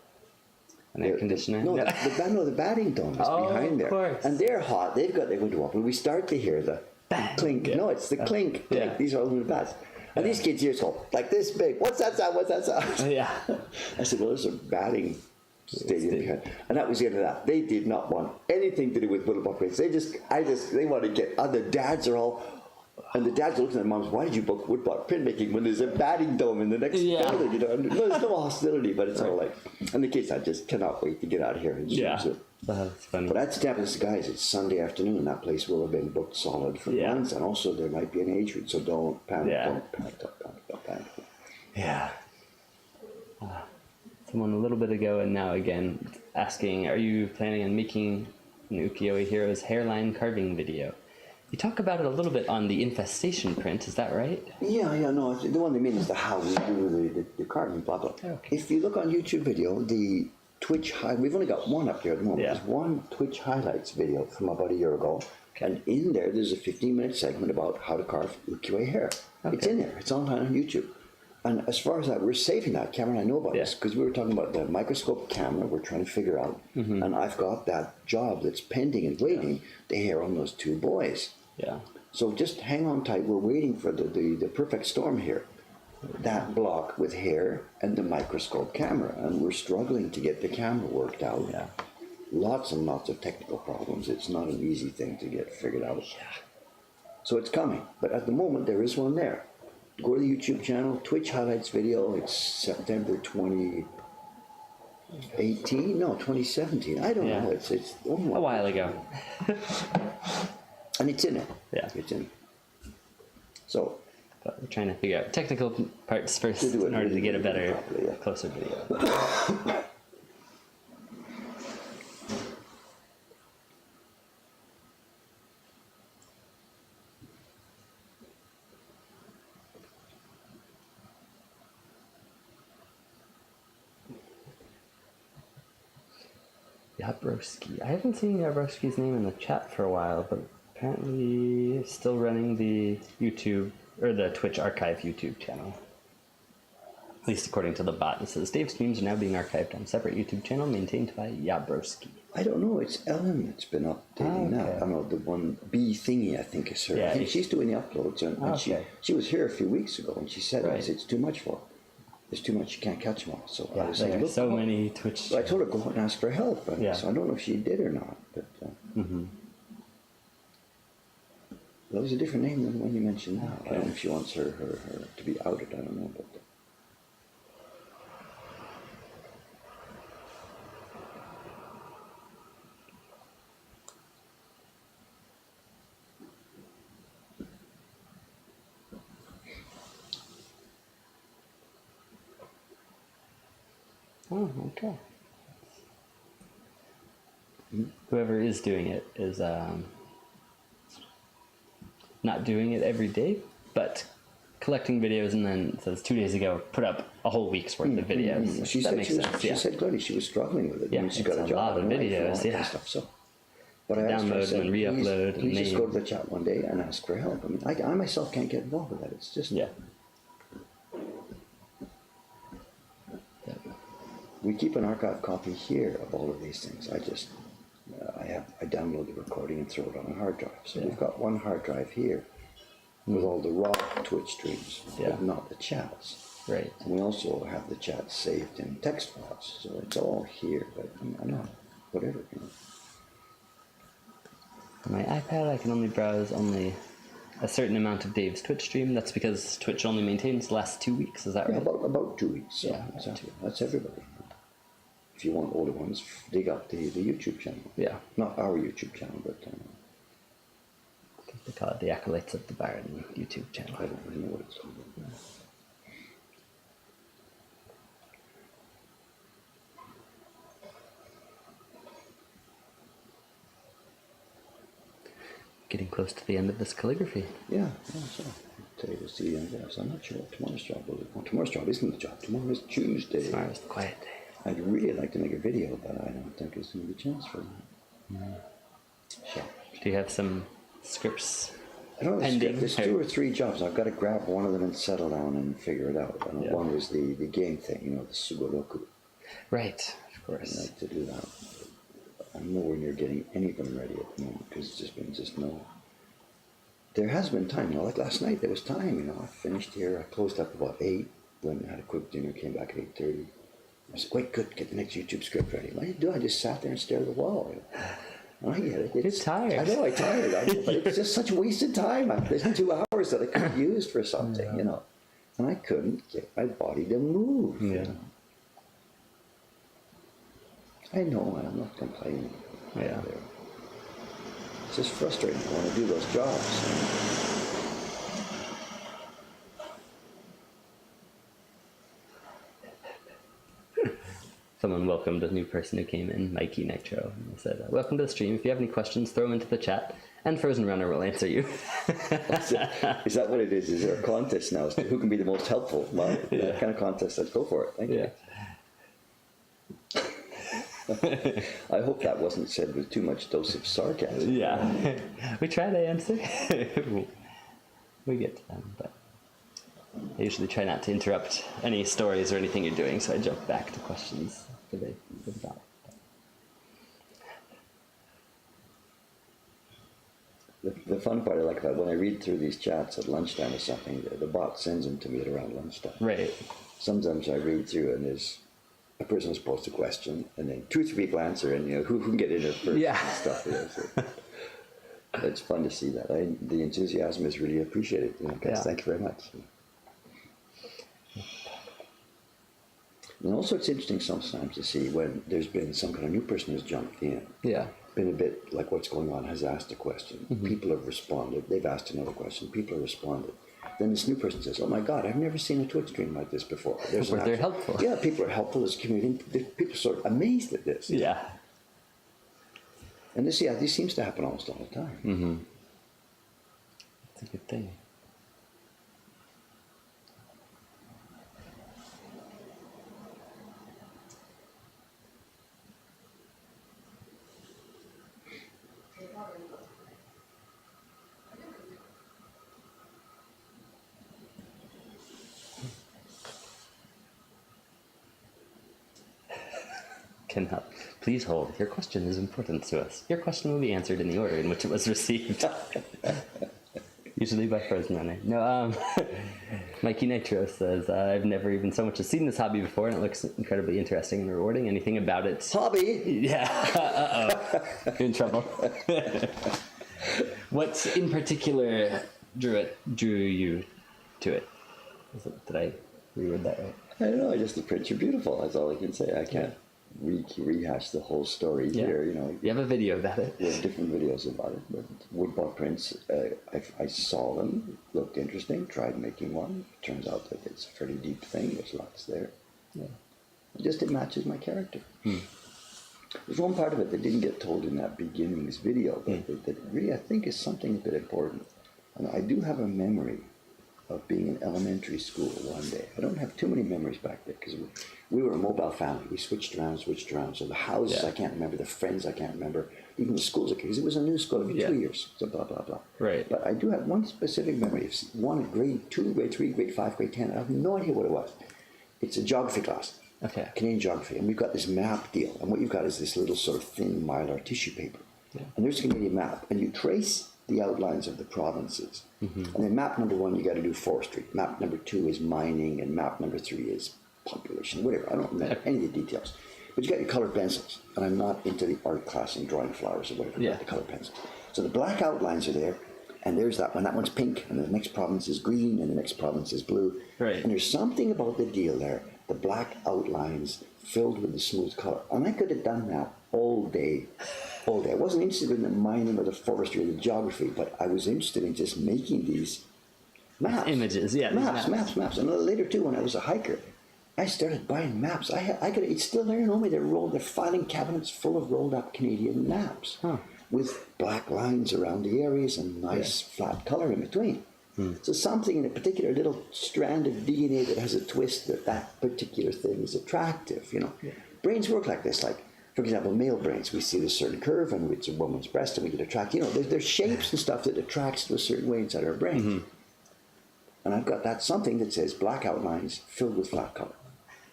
An air conditioner? No, the batting dome is behind there. Of course. And they're hot. They've got their window open. We start to hear the clink. No, it's the clink. Yeah. These are aluminum bats. And these kids' ears go like this big. What's that sound? What's that sound? Yeah. I said, well, there's a batting stadium behind. And that was the end of that. They did not want anything to do with Bullabug Race. They want to get, the dads are all, and the dads are looking at their moms, why did you book woodblock printmaking when there's a batting dome in the next building? You know, there's no hostility, but it's all like, and the kids, I just cannot wait to get out of here. That's funny. But I'd tell this guys, it's Sunday afternoon. That place will have been booked solid for months, and also there might be an age group, so don't panic. Don't panic. Yeah. Someone a little bit ago and now again asking, are you planning on making an Ukiyo-e Heroes hairline carving video? You talk about it a little bit on the infestation print, is that right? Yeah, no, the one they mean is how we do the carving, blah, blah. Okay. If you look on YouTube video, the Twitch, we've only got one up there at the moment. There's one Twitch highlights video from about a year ago. Okay. And in there's a 15-minute segment about how to carve ukiyo-e hair. Okay. It's in there. It's online on YouTube. And as far as that, we're saving that. Cameron, I know about this because we were talking about the microscope camera we're trying to figure out. Mm-hmm. And I've got that job that's pending and waiting, the hair on those 2 boys. Yeah. So just hang on tight. We're waiting for the perfect storm here. That block with hair and the microscope camera. And we're struggling to get the camera worked out. Yeah. Lots and lots of technical problems. It's not an easy thing to get figured out. Yeah. So it's coming. But at the moment, there is one there. Go to the YouTube channel, Twitch highlights video. It's September 2018? No, 2017. I don't know. It's a while ago. And it's in it. Yeah. It's in it. So. But we're trying to figure out technical parts first in order to get a better, closer video. Yabrowski. I haven't seen Yabrowski's name in the chat for a while, but apparently still running the YouTube, or the Twitch archive YouTube channel. At least according to the bot. It says, Dave's streams are now being archived on a separate YouTube channel maintained by Yabrowski. I don't know, it's Ellen that's been updating that. I don't know, the one B thingy I think is her. Yeah, I think she's doing the uploads, and she was here a few weeks ago, and she said, it's too much for her. There's too much, you can't catch them all. So I was saying, look, so many Twitch. So I told her go out and ask for help. So I don't know if she did or not. But that was a different name than the one you mentioned now. I don't know if she wants her to be outed. I don't know. But Oh, okay. Whoever is doing it is not doing it every day, but collecting videos, and then it says 2 days ago put up a whole week's worth of videos. She that said makes she was, sense. she said clearly she was struggling with it. Yeah, I mean, she it's got a a job lot of and life and all videos, that kind yeah. of stuff. So, but I To asked her, I download said, and re-upload and please just go name. to the chat one day and ask for help. I mean, I myself can't get involved with that. It's just Yeah. we keep an archive copy here of all of these things. I download the recording and throw it on a hard drive. So we've got one hard drive here with all the raw Twitch streams, but not the chats. Right. And we also have the chats saved in text files, so it's all here. But I'm not whatever. On my iPad, I can only browse only a certain amount of Dave's Twitch stream. That's because Twitch only maintains the last 2 weeks. Is that right? Yeah, about 2 weeks. So Yeah, exactly. That's everybody. If you want older ones, dig up the YouTube channel. Yeah. Not our YouTube channel, but I think they call it the Acolytes of the Baron YouTube channel. I don't really know what it's called. Getting close to the end of this calligraphy. Yeah, so today was the end of so I'm not sure what tomorrow's job will be. Well, tomorrow's job isn't the job. Tomorrow is Tuesday. Tomorrow's the quiet day. I'd really like to make a video, but I don't think there's going to be a chance for that. So, Do you have some scripts? I don't know, Pending. there's 2 or 3 jobs. I've got to grab one of them and settle down and figure it out. Yeah. One was the game thing, the Sugoroku. Right, of I'd course. like to do that. I'm nowhere near getting any of them ready at the moment because it's just been no. There has been time, like last night there was time, I finished here, I closed up about 8, went and had a quick dinner, came back at 8:30. I said, wait, good, get the next YouTube script ready. What did I do? I just sat there and stared at the wall. I get it. You're tired. I know, I'm tired. But it's just such wasted time. There's 2 hours that I could have used for something, And I couldn't get my body to move. Yeah. I know, I'm not complaining. Yeah. It's just frustrating. I want to do those jobs. Someone welcomed a new person who came in, Mikey Nitro, and they said, welcome to the stream. If you have any questions, throw them into the chat, and Frozen Runner will answer you. Is that what it is? Is there a contest now as to who can be the most helpful? Well, that kind of contest, let's go for it. Thank you. I hope that wasn't said with too much dose of sarcasm. Yeah. We try to answer. We get to them, but I usually try not to interrupt any stories or anything you're doing, so I jump back to questions after they've gone. The fun part I like about when I read through these chats at lunchtime or something, the bot sends them to me at around lunchtime. Right. Sometimes I read through and there's a person has posed a question and then 2 or 3 people answer and who can get in there first and stuff. So it's fun to see that. The enthusiasm is really appreciated. Guys, thank you very much. And also it's interesting sometimes to see when there's been some kind of new person who's jumped in. Yeah. Been a bit like what's going on, has asked a question. Mm-hmm. People have responded. They've asked another question. People have responded. Then this new person says, oh my God, I've never seen a Twitch stream like this before. They're helpful. Yeah, people are helpful as a community. People are sort of amazed at this. Yeah. And this seems to happen almost all the time. Mm-hmm. It's a good thing. Can help. Please hold. Your question is important to us. Your question will be answered in the order in which it was received. Usually by Frozen Runner. No, Mikey Nitro says, I've never even so much as seen this hobby before, and it looks incredibly interesting and rewarding. Anything about it? Hobby? Yeah. Uh-oh. You're in trouble. What in particular drew you to it? Did I reword that right? I don't know. Just the prints are beautiful. That's all I can say. I can't rehash the whole story here. You have a video about it. There's different videos about it, but woodblock prints, I saw them, looked interesting, tried making one. Turns out that it's a fairly deep thing. There's lots there. Yeah. It matches my character. There's one part of it that didn't get told in that beginnings video, but that really I think is something a bit important. And I do have a memory of being in elementary school one day. I don't have too many memories back there because we were a mobile family. We switched around. So the houses I can't remember, the friends I can't remember, even the schools because it was a new school every 2 years. So blah blah blah. Right. But I do have one specific memory of one grade 2, grade 3, grade 5, grade 10. I have no idea what it was. It's a geography class. Okay. Canadian geography, and we've got this map deal, and what you've got is this little sort of thin mylar tissue paper, and there's a Canadian map, and you trace the outlines of the provinces, and then map number 1 you got to do forestry, map number 2 is mining, and map number 3 is population, whatever. I don't remember any of the details, but you got your colored pencils, and I'm not into the art class and drawing flowers or whatever. The colored pencils. So the black outlines are there, and there's that one. That one's pink, and the next province is green, and the next province is blue. Right. And there's something about the deal there. The black outlines filled with the smooth color. And I could have done that all day. I wasn't interested in the mining or the forestry or the geography, but I was interested in just making these maps. Images, Maps. And later too, when I was a hiker, I started buying maps. It's still there, they're filing cabinets full of rolled up Canadian maps with black lines around the areas and nice flat color in between. So something in a particular little strand of DNA that has a twist that particular thing is attractive, Brains work like this, like, for example, male brains, we see this certain curve and it's a woman's breast and we get attracted, there's shapes and stuff that attracts to a certain way inside our brain. And I've got that something that says black outlines filled with flat color.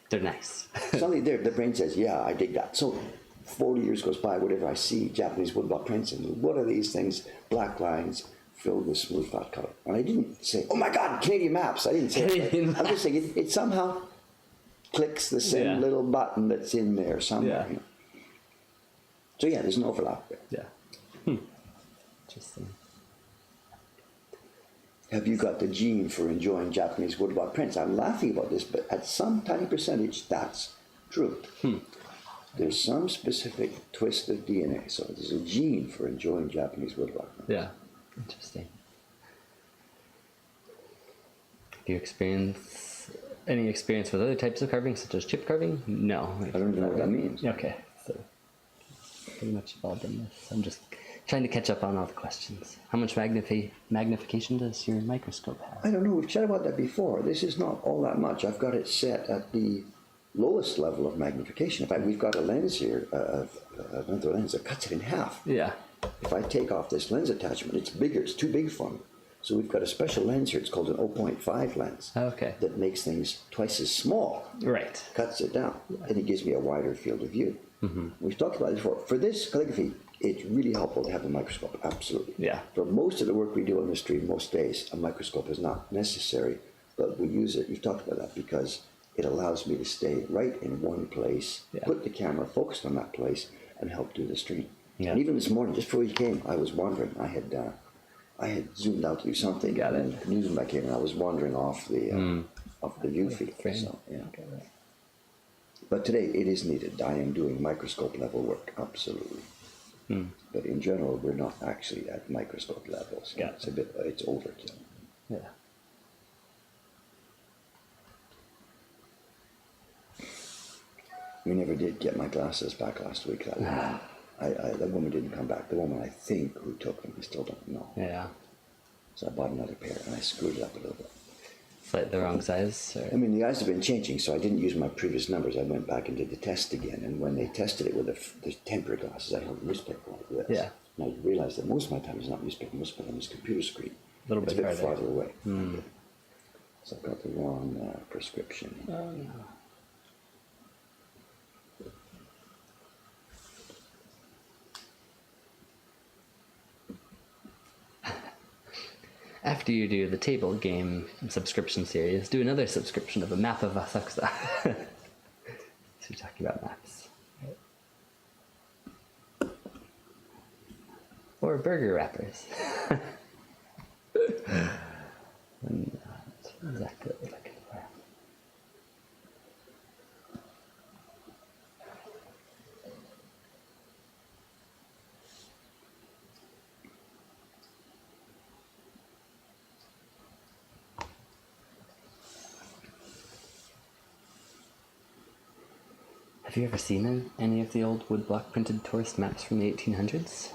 They're nice. Something there, the brain says, yeah, I dig that. So 40 years goes by, whatever, I see Japanese woodblock prints and what are these things, black lines, filled with smooth flat color. And I didn't say, oh my God, Canadian maps. I didn't say that. I'm just saying it somehow clicks the same little button that's in there somewhere. So there's an overlap there. Yeah. Interesting. Have you got the gene for enjoying Japanese woodblock prints? I'm laughing about this, but at some tiny percentage, that's true. There's some specific twist of DNA. So there's a gene for enjoying Japanese woodblock prints. Yeah. Interesting. Do you any experience with other types of carving, such as chip carving? No. I don't even know what that means. Okay, so pretty much involved in this. I'm just trying to catch up on all the questions. How much magnification does your microscope have? I don't know. We've chatted about that before. This is not all that much. I've got it set at the lowest level of magnification. In fact, we've got a lens here, another lens that cuts it in half. Yeah. If I take off this lens attachment, it's bigger. It's too big for me. So we've got a special lens here. It's called an 0.5 lens. Okay. That makes things twice as small. Right. Cuts it down. And it gives me a wider field of view. We've talked about it before. For this calligraphy, it's really helpful to have a microscope. Absolutely. Yeah. For most of the work we do on the stream, most days, a microscope is not necessary. But we use it. You've talked about that because it allows me to stay right in one place, put the camera focused on that place, and help do the stream. Yeah. And even this morning, just before you came, I was wandering. I had zoomed out to do something. Got it. And news back here, and I was wandering off the view field. So, But today it is needed. I am doing microscope level work, absolutely. But in general, we're not actually at microscope levels. Yeah. It's overkill. Yeah. We never did get my glasses back last week. That woman. That woman didn't come back. The woman, I think, who took them, I still don't know. Yeah. So I bought another pair, and I screwed it up a little bit. It's like the wrong size? Or? I mean, the eyes have been changing, so I didn't use my previous numbers. I went back and did the test again, and when they tested it with the temporary glasses, I held newspaper like this. Yeah. And I realized that most of my time is not newspaper, most of my time is computer screen. A little bit farther away. So I've got the wrong prescription. Oh, no. After you do the table game subscription series, do another subscription of a map of Asakusa. So you're talking about maps. Right? Or burger wrappers. Not exactly what we're looking for. Have you ever seen any of the old woodblock printed tourist maps from the 1800s?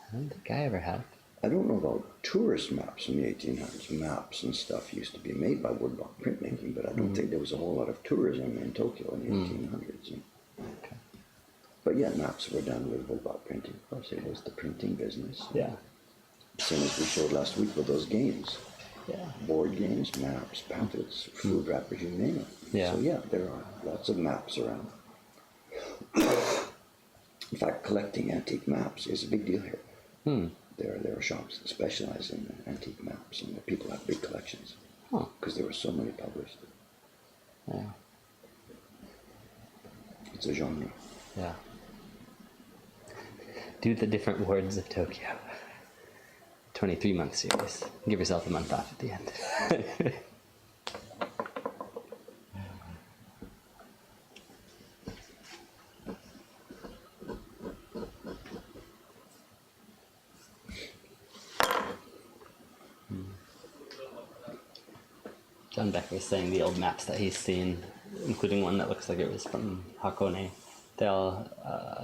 I don't think I ever have. I don't know about tourist maps from the 1800s. Maps and stuff used to be made by woodblock printmaking, but I don't think there was a whole lot of tourism in Tokyo in the 1800s. Okay. But yeah, maps were done with woodblock printing. Of course, it was the printing business. Yeah. Same as we showed last week with those games. Yeah. Board games, maps, pamphlets, food wrappers, you name it. Yeah. So yeah, there are lots of maps around. In fact, collecting antique maps is a big deal here. There are shops that specialize in antique maps, and people have big collections because there were so many published. Yeah. It's a genre. Yeah. Do the different wards of Tokyo. 23-month series. Give yourself a month off at the end. John Beck was saying the old maps that he's seen, including one that looks like it was from Hakone, they all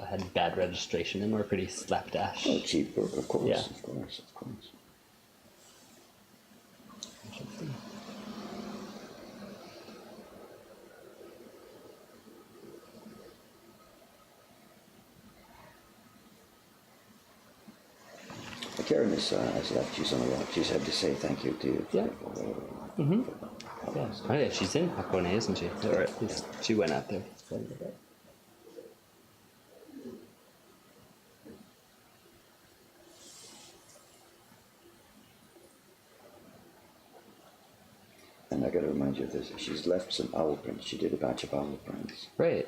had bad registration and were pretty slapdash. Oh, cheap work, of course, Yeah. of course, of course. Interesting. Karen has left. She's on a walk. She's had to say thank you to you. Yeah. Yeah. Oh yeah, she's in Hakone, isn't she? Or at least she went out there. And I got to remind you of this. She's left some owl prints. She did a batch of owl prints. Right.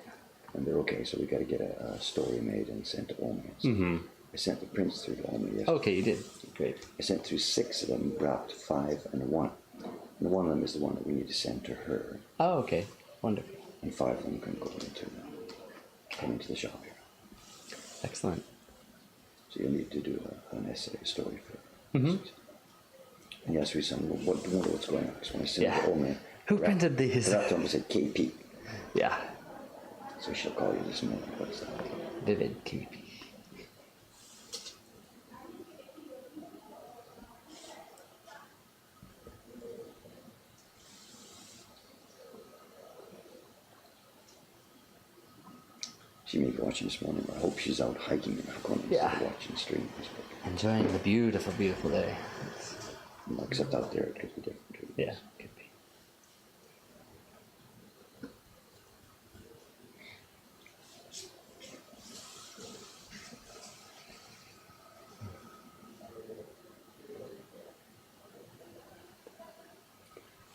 And they're okay, so we got to get a story made and sent to Omi. I sent the prints through to Omi yesterday. Okay, you did. Great. I sent through 6 of them, wrapped 5 and 1. And one of them is the one that we need to send to her. Oh, okay. Wonderful. And 5 of them can come into the shop here. Excellent. So you'll need to do an essay, a story for her. And yes, we said, wonder what's going on. Because when I sent it to Omi, Who printed these? I wrapped them and said KP. Yeah. So she'll call you this morning. What's that? Vivid KP. She may be watching this morning. I hope she's out hiking in Hakone instead of watching streams. Enjoying the beautiful, beautiful day. Except out there, it could be different too. Yeah, could be.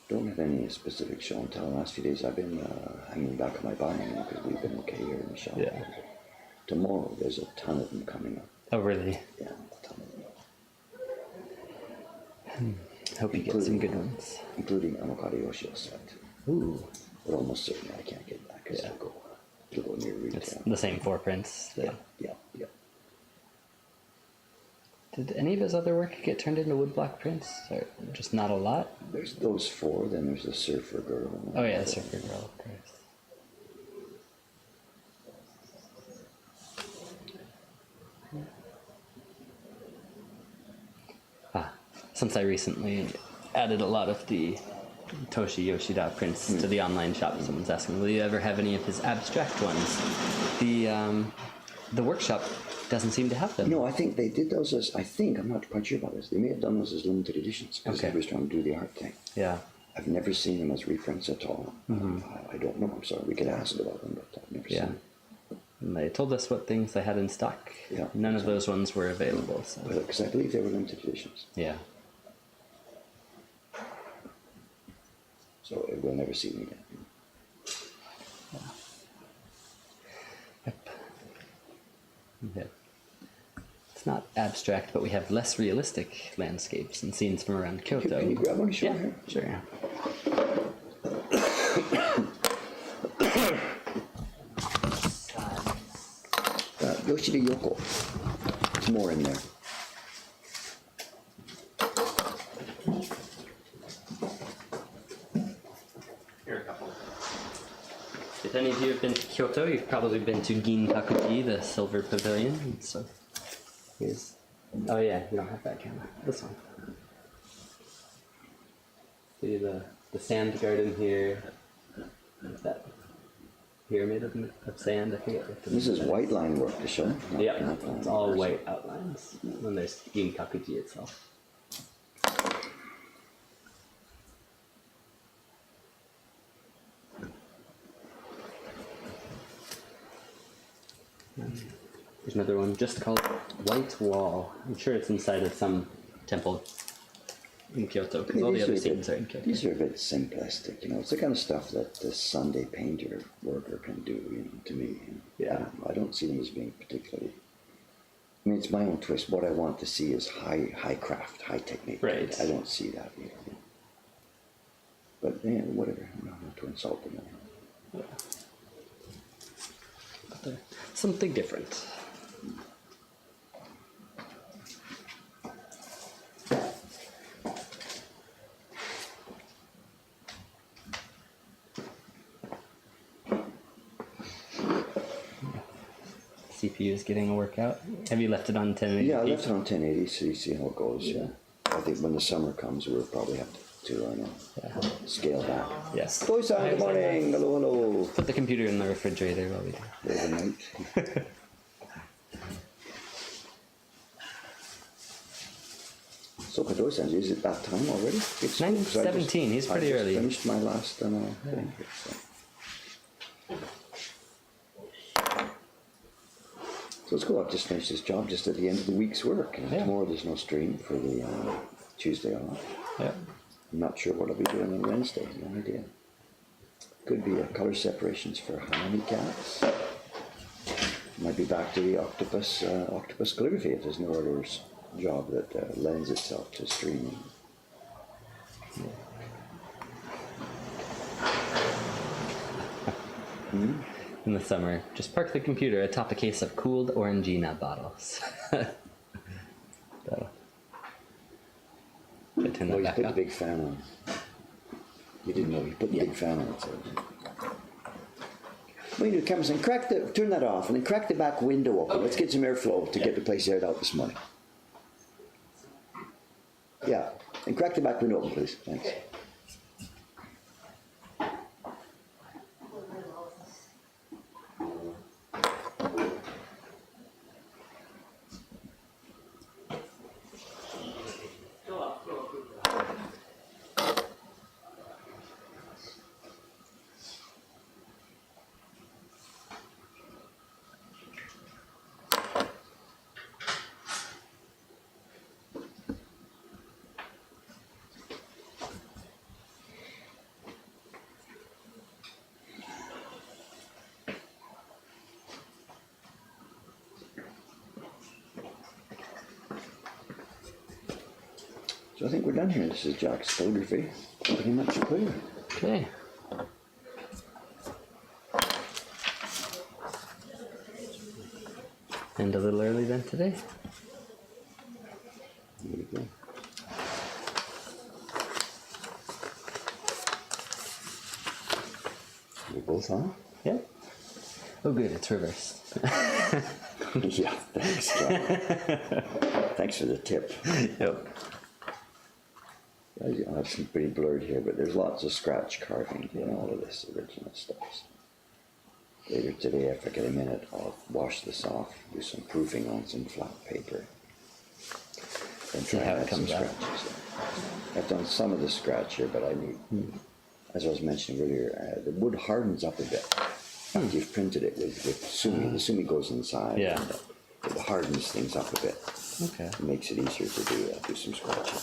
Don't have any specific show and tell. The last few days I've been hanging back on my buying because we've been okay here in the shop. Yeah. Tomorrow there's a ton of them coming up. Oh, really? Yeah, a ton of them. Hope you get some good ones. Including Amokari Yoshio's set. Ooh. But almost certainly I can't get that because it'll go near retail. It's the same 4 prints. Yeah. Did any of his other work get turned into woodblock prints? Or just not a lot? There's those 4, then there's the Surfer Girl. Oh yeah, the Surfer Girl, of course. Since I recently added a lot of the Toshi Yoshida prints to the online shop, someone's asking, will you ever have any of his abstract ones? The workshop doesn't seem to have them. No, I think they did those as, I'm not quite sure about this, they may have done those as limited editions because he was trying to do the art thing. Yeah. I've never seen them as reprints at all. I don't know, I'm sorry, we could ask about them, but I've never seen them. And they told us what things they had in stock. Yeah, None of those ones were available. So. Because I believe they were limited editions. Yeah. So we'll never see them again. Yep. Okay. It's not abstract, but we have less realistic landscapes and scenes from around Kyoto. Can you grab one? Sure. Yeah, sure. Yoshida Yoko. There's more in there. Sit any of you have been to Kyoto, you've probably been to Ginkakuji, the silver pavilion. So here's. Oh yeah, you don't have that camera. This one. See the sand garden here. That pyramid of sand. I forget what This is white line work to show. Yeah, it's all white outlines. And there's Ginkakuji itself. There's another one just called White Wall. I'm sure it's inside of some temple in Kyoto, because all the other scenes are in Kyoto. These are a bit simplistic, you know. It's the kind of stuff that the Sunday painter worker can do, you know, to me. Yeah. I don't see them as being particularly... I mean, it's my own twist. What I want to see is high craft, high technique. Right. I don't see that here. You know. But, yeah, whatever. I'm not to insult them. Yeah. But something different. CPU is getting a workout. Have you left it on 1080? Yeah, I left it on 1080, so you see how it goes. Yeah. I think when the summer comes, we'll probably have to scale back. Yes. Boy-san, good morning. Hello, hello. Put the computer in the refrigerator while we do. Overnight. So Kadosan, is it that time already? It's 9:17. He's pretty early. I finished my last thing here, so. So it's cool. I've just finished this job just at the end of the week's work. And tomorrow there's no stream for the Tuesday off. Yeah. I'm not sure what I'll be doing on Wednesday. No idea. Could be color separations for Hanami cats. Might be back to the octopus calligraphy if there's no other job that lends itself to streaming. In the summer, just park the computer atop a case of cooled Orangina bottles. So, should I turn that Oh, you back put the up? big fan on. You didn't know, you put the big fan on. So. What you do, Cameron, turn that off and then crack the back window open. Okay. Let's get some airflow to get the place aired out this morning. Yeah, and crack the back window open, please. Thanks. So I think we're done here. This is Jack's calligraphy. Pretty much clear. Okay. And a little early then today? There you go. We both on? Yeah. Oh good, it's reversed. Yeah, thanks, Jack. Thanks for the tip. Yep. I have some pretty blurred here, but there's lots of scratch carving in all of this original stuff. Later today, if I get a minute, I'll wash this off, do some proofing on some flat paper, and See try how and it add some comes out. scratches. I've done some of the scratch here, but I need, as I was mentioning earlier, the wood hardens up a bit. After you've printed it with sumi, the sumi goes inside. Yeah. And, it hardens things up a bit. Okay. It makes it easier to do some scratching.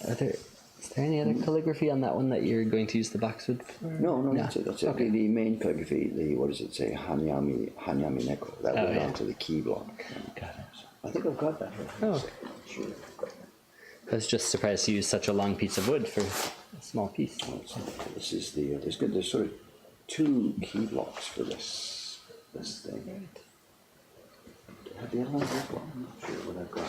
Is there any other calligraphy on that one that you're going to use the boxwood for? No, that's it. That's it. Okay. The main calligraphy, what does it say? Hanyami neko. That went onto the key block. Got it. I think I've got that here. Oh. Sure. I was just surprised to use such a long piece of wood for a small piece. This is there's sort of two key blocks for this thing. Do I have the other one as well? I'm not sure what I've got.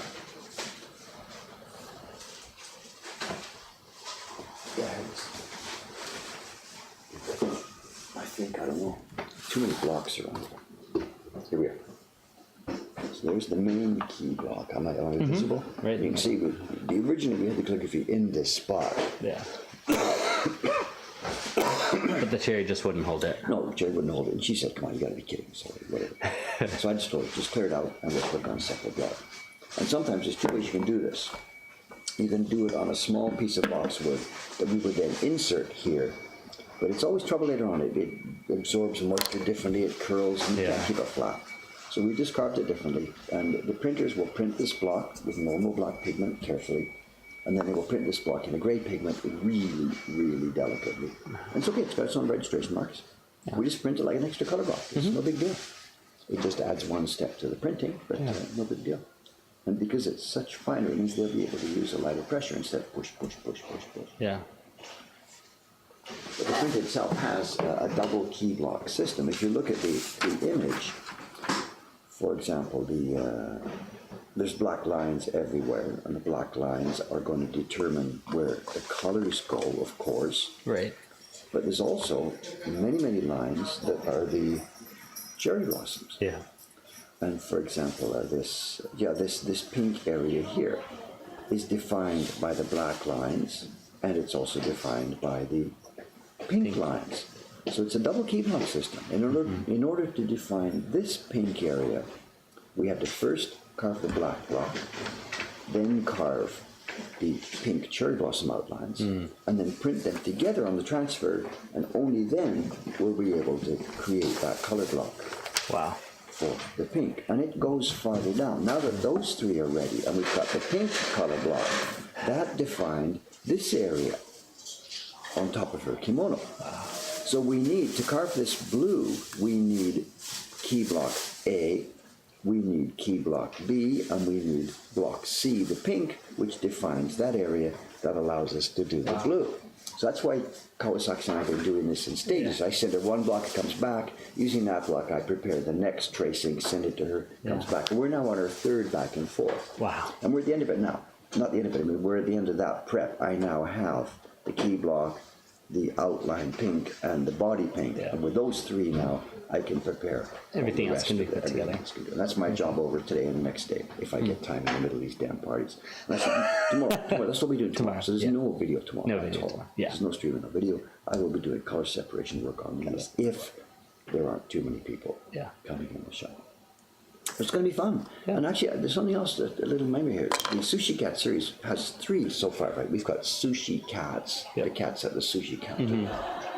Yeah, think, I don't know, too many blocks around it. Here we are. So there's the main key block. Am I visible? Right. You can see originally we had the calligraphy in this spot. Yeah. But the cherry just wouldn't hold it. No, Jerry wouldn't hold it. And she said, come on, you got to be kidding. So whatever. So I just told her, just clear it out and we'll put it on a separate block. And sometimes there's two ways you can do this. You can do it on a small piece of boxwood that we would then insert here. But it's always trouble later on. It absorbs moisture differently, it curls, and you can't keep it flat. So we just carved it differently. And the printers will print this block with normal black pigment carefully. And then they will print this block in a grey pigment really, really delicately. And it's okay, it's got its own registration marks. Yeah. We just print it like an extra color block. It's no big deal. It just adds one step to the printing, but no big deal. And because it's such finer, it means they'll be able to use a lighter pressure instead of push, push, push, push, push. Yeah. But the print itself has a double key block system. If you look at the image, for example, there's black lines everywhere, and the black lines are going to determine where the colors go, of course. Right. But there's also many, many lines that are the cherry blossoms. Yeah. And for example, this pink area here is defined by the black lines, and it's also defined by the pink lines. So it's a double key block system. In order to define this pink area, we have to first carve the black block, then carve the pink cherry blossom outlines, and then print them together on the transfer, and only then will we be able to create that color block. Wow. For the pink. And it goes farther down. Now that those three are ready, and we've got the pink color block, that defined this area on top of her kimono. So we need, to carve this blue, we need key block A, we need key block B, and we need block C, the pink, which defines that area that allows us to do the blue. So that's why Kawasaki and I have been doing this in stages. I send her one block, it comes back. Using that block, I prepare the next tracing, send it to her, comes back. And we're now on our third back and forth. Wow. And we're at the end of it now. Not the end of it, I mean, we're at the end of that prep. I now have the key block, the outline pink, and the body pink. Yeah. And with those three now, I can prepare Everything else can be put together. And that's my job over today and the next day, if I get time in the middle of these damn parties. And tomorrow, that's what we do tomorrow. So there's no video tomorrow. No video tomorrow. Yeah. There's no streaming, no video. I will be doing color separation work on these if there aren't too many people coming in the shop. It's going to be fun. Yeah. And actually, there's something else, a little memory here. The Sushi Cat series has 3 so far, right? We've got sushi cats, the cats at the sushi counter.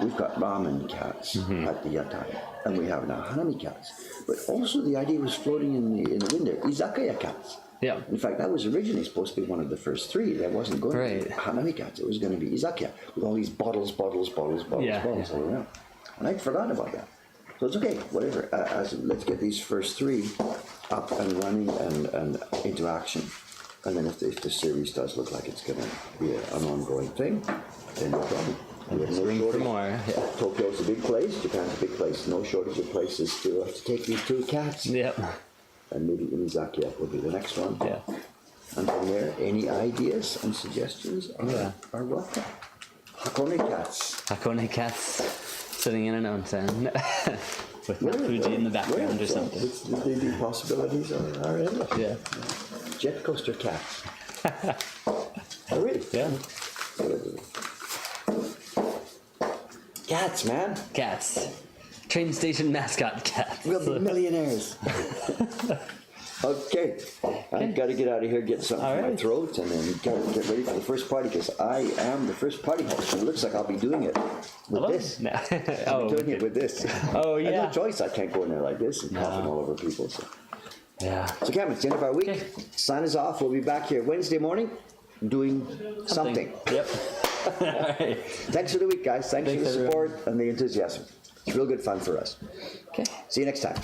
We've got ramen cats at the yatai. And we have now hanami cats. But also the idea was floating in the wind there, izakaya cats. Yeah. In fact, that was originally supposed to be one of the first 3. That wasn't going to be hanami cats. It was going to be izakaya, with all these bottles all around. And I'd forgotten about that. So it's okay, whatever. Let's get these first 3 up and running and into action. And then if the series does look like it's going to be an ongoing thing, then no problem. We have no shortage. More. Yeah. Tokyo's a big place, Japan's a big place. No shortage of places to take these 2 cats. Yep. And maybe Inizaki will be the next one. Yeah. And from there, any ideas and suggestions are welcome. Hakone cats. Hakone cats. Sitting in an onsen with Fuji in the background or something. The possibilities are endless. Yeah. Jet coaster cats. Oh, really? Yeah. Cats, man. Cats. Train station mascot cats. We'll be millionaires. Okay, I've got to get out of here, get something for my throat, and then get ready for the first party, because I am the first party host. And it looks like I'll be doing it with this. No. I'll be doing it with this. Oh, yeah. I have no choice. I can't go in there like this and coughing all over people. So. Yeah. So, Cameron, it's the end of our week. Okay. Sign us off. We'll be back here Wednesday morning doing something. Yep. All right. Thanks for the week, guys. Thanks for the support and the enthusiasm. It's real good fun for us. Okay. See you next time.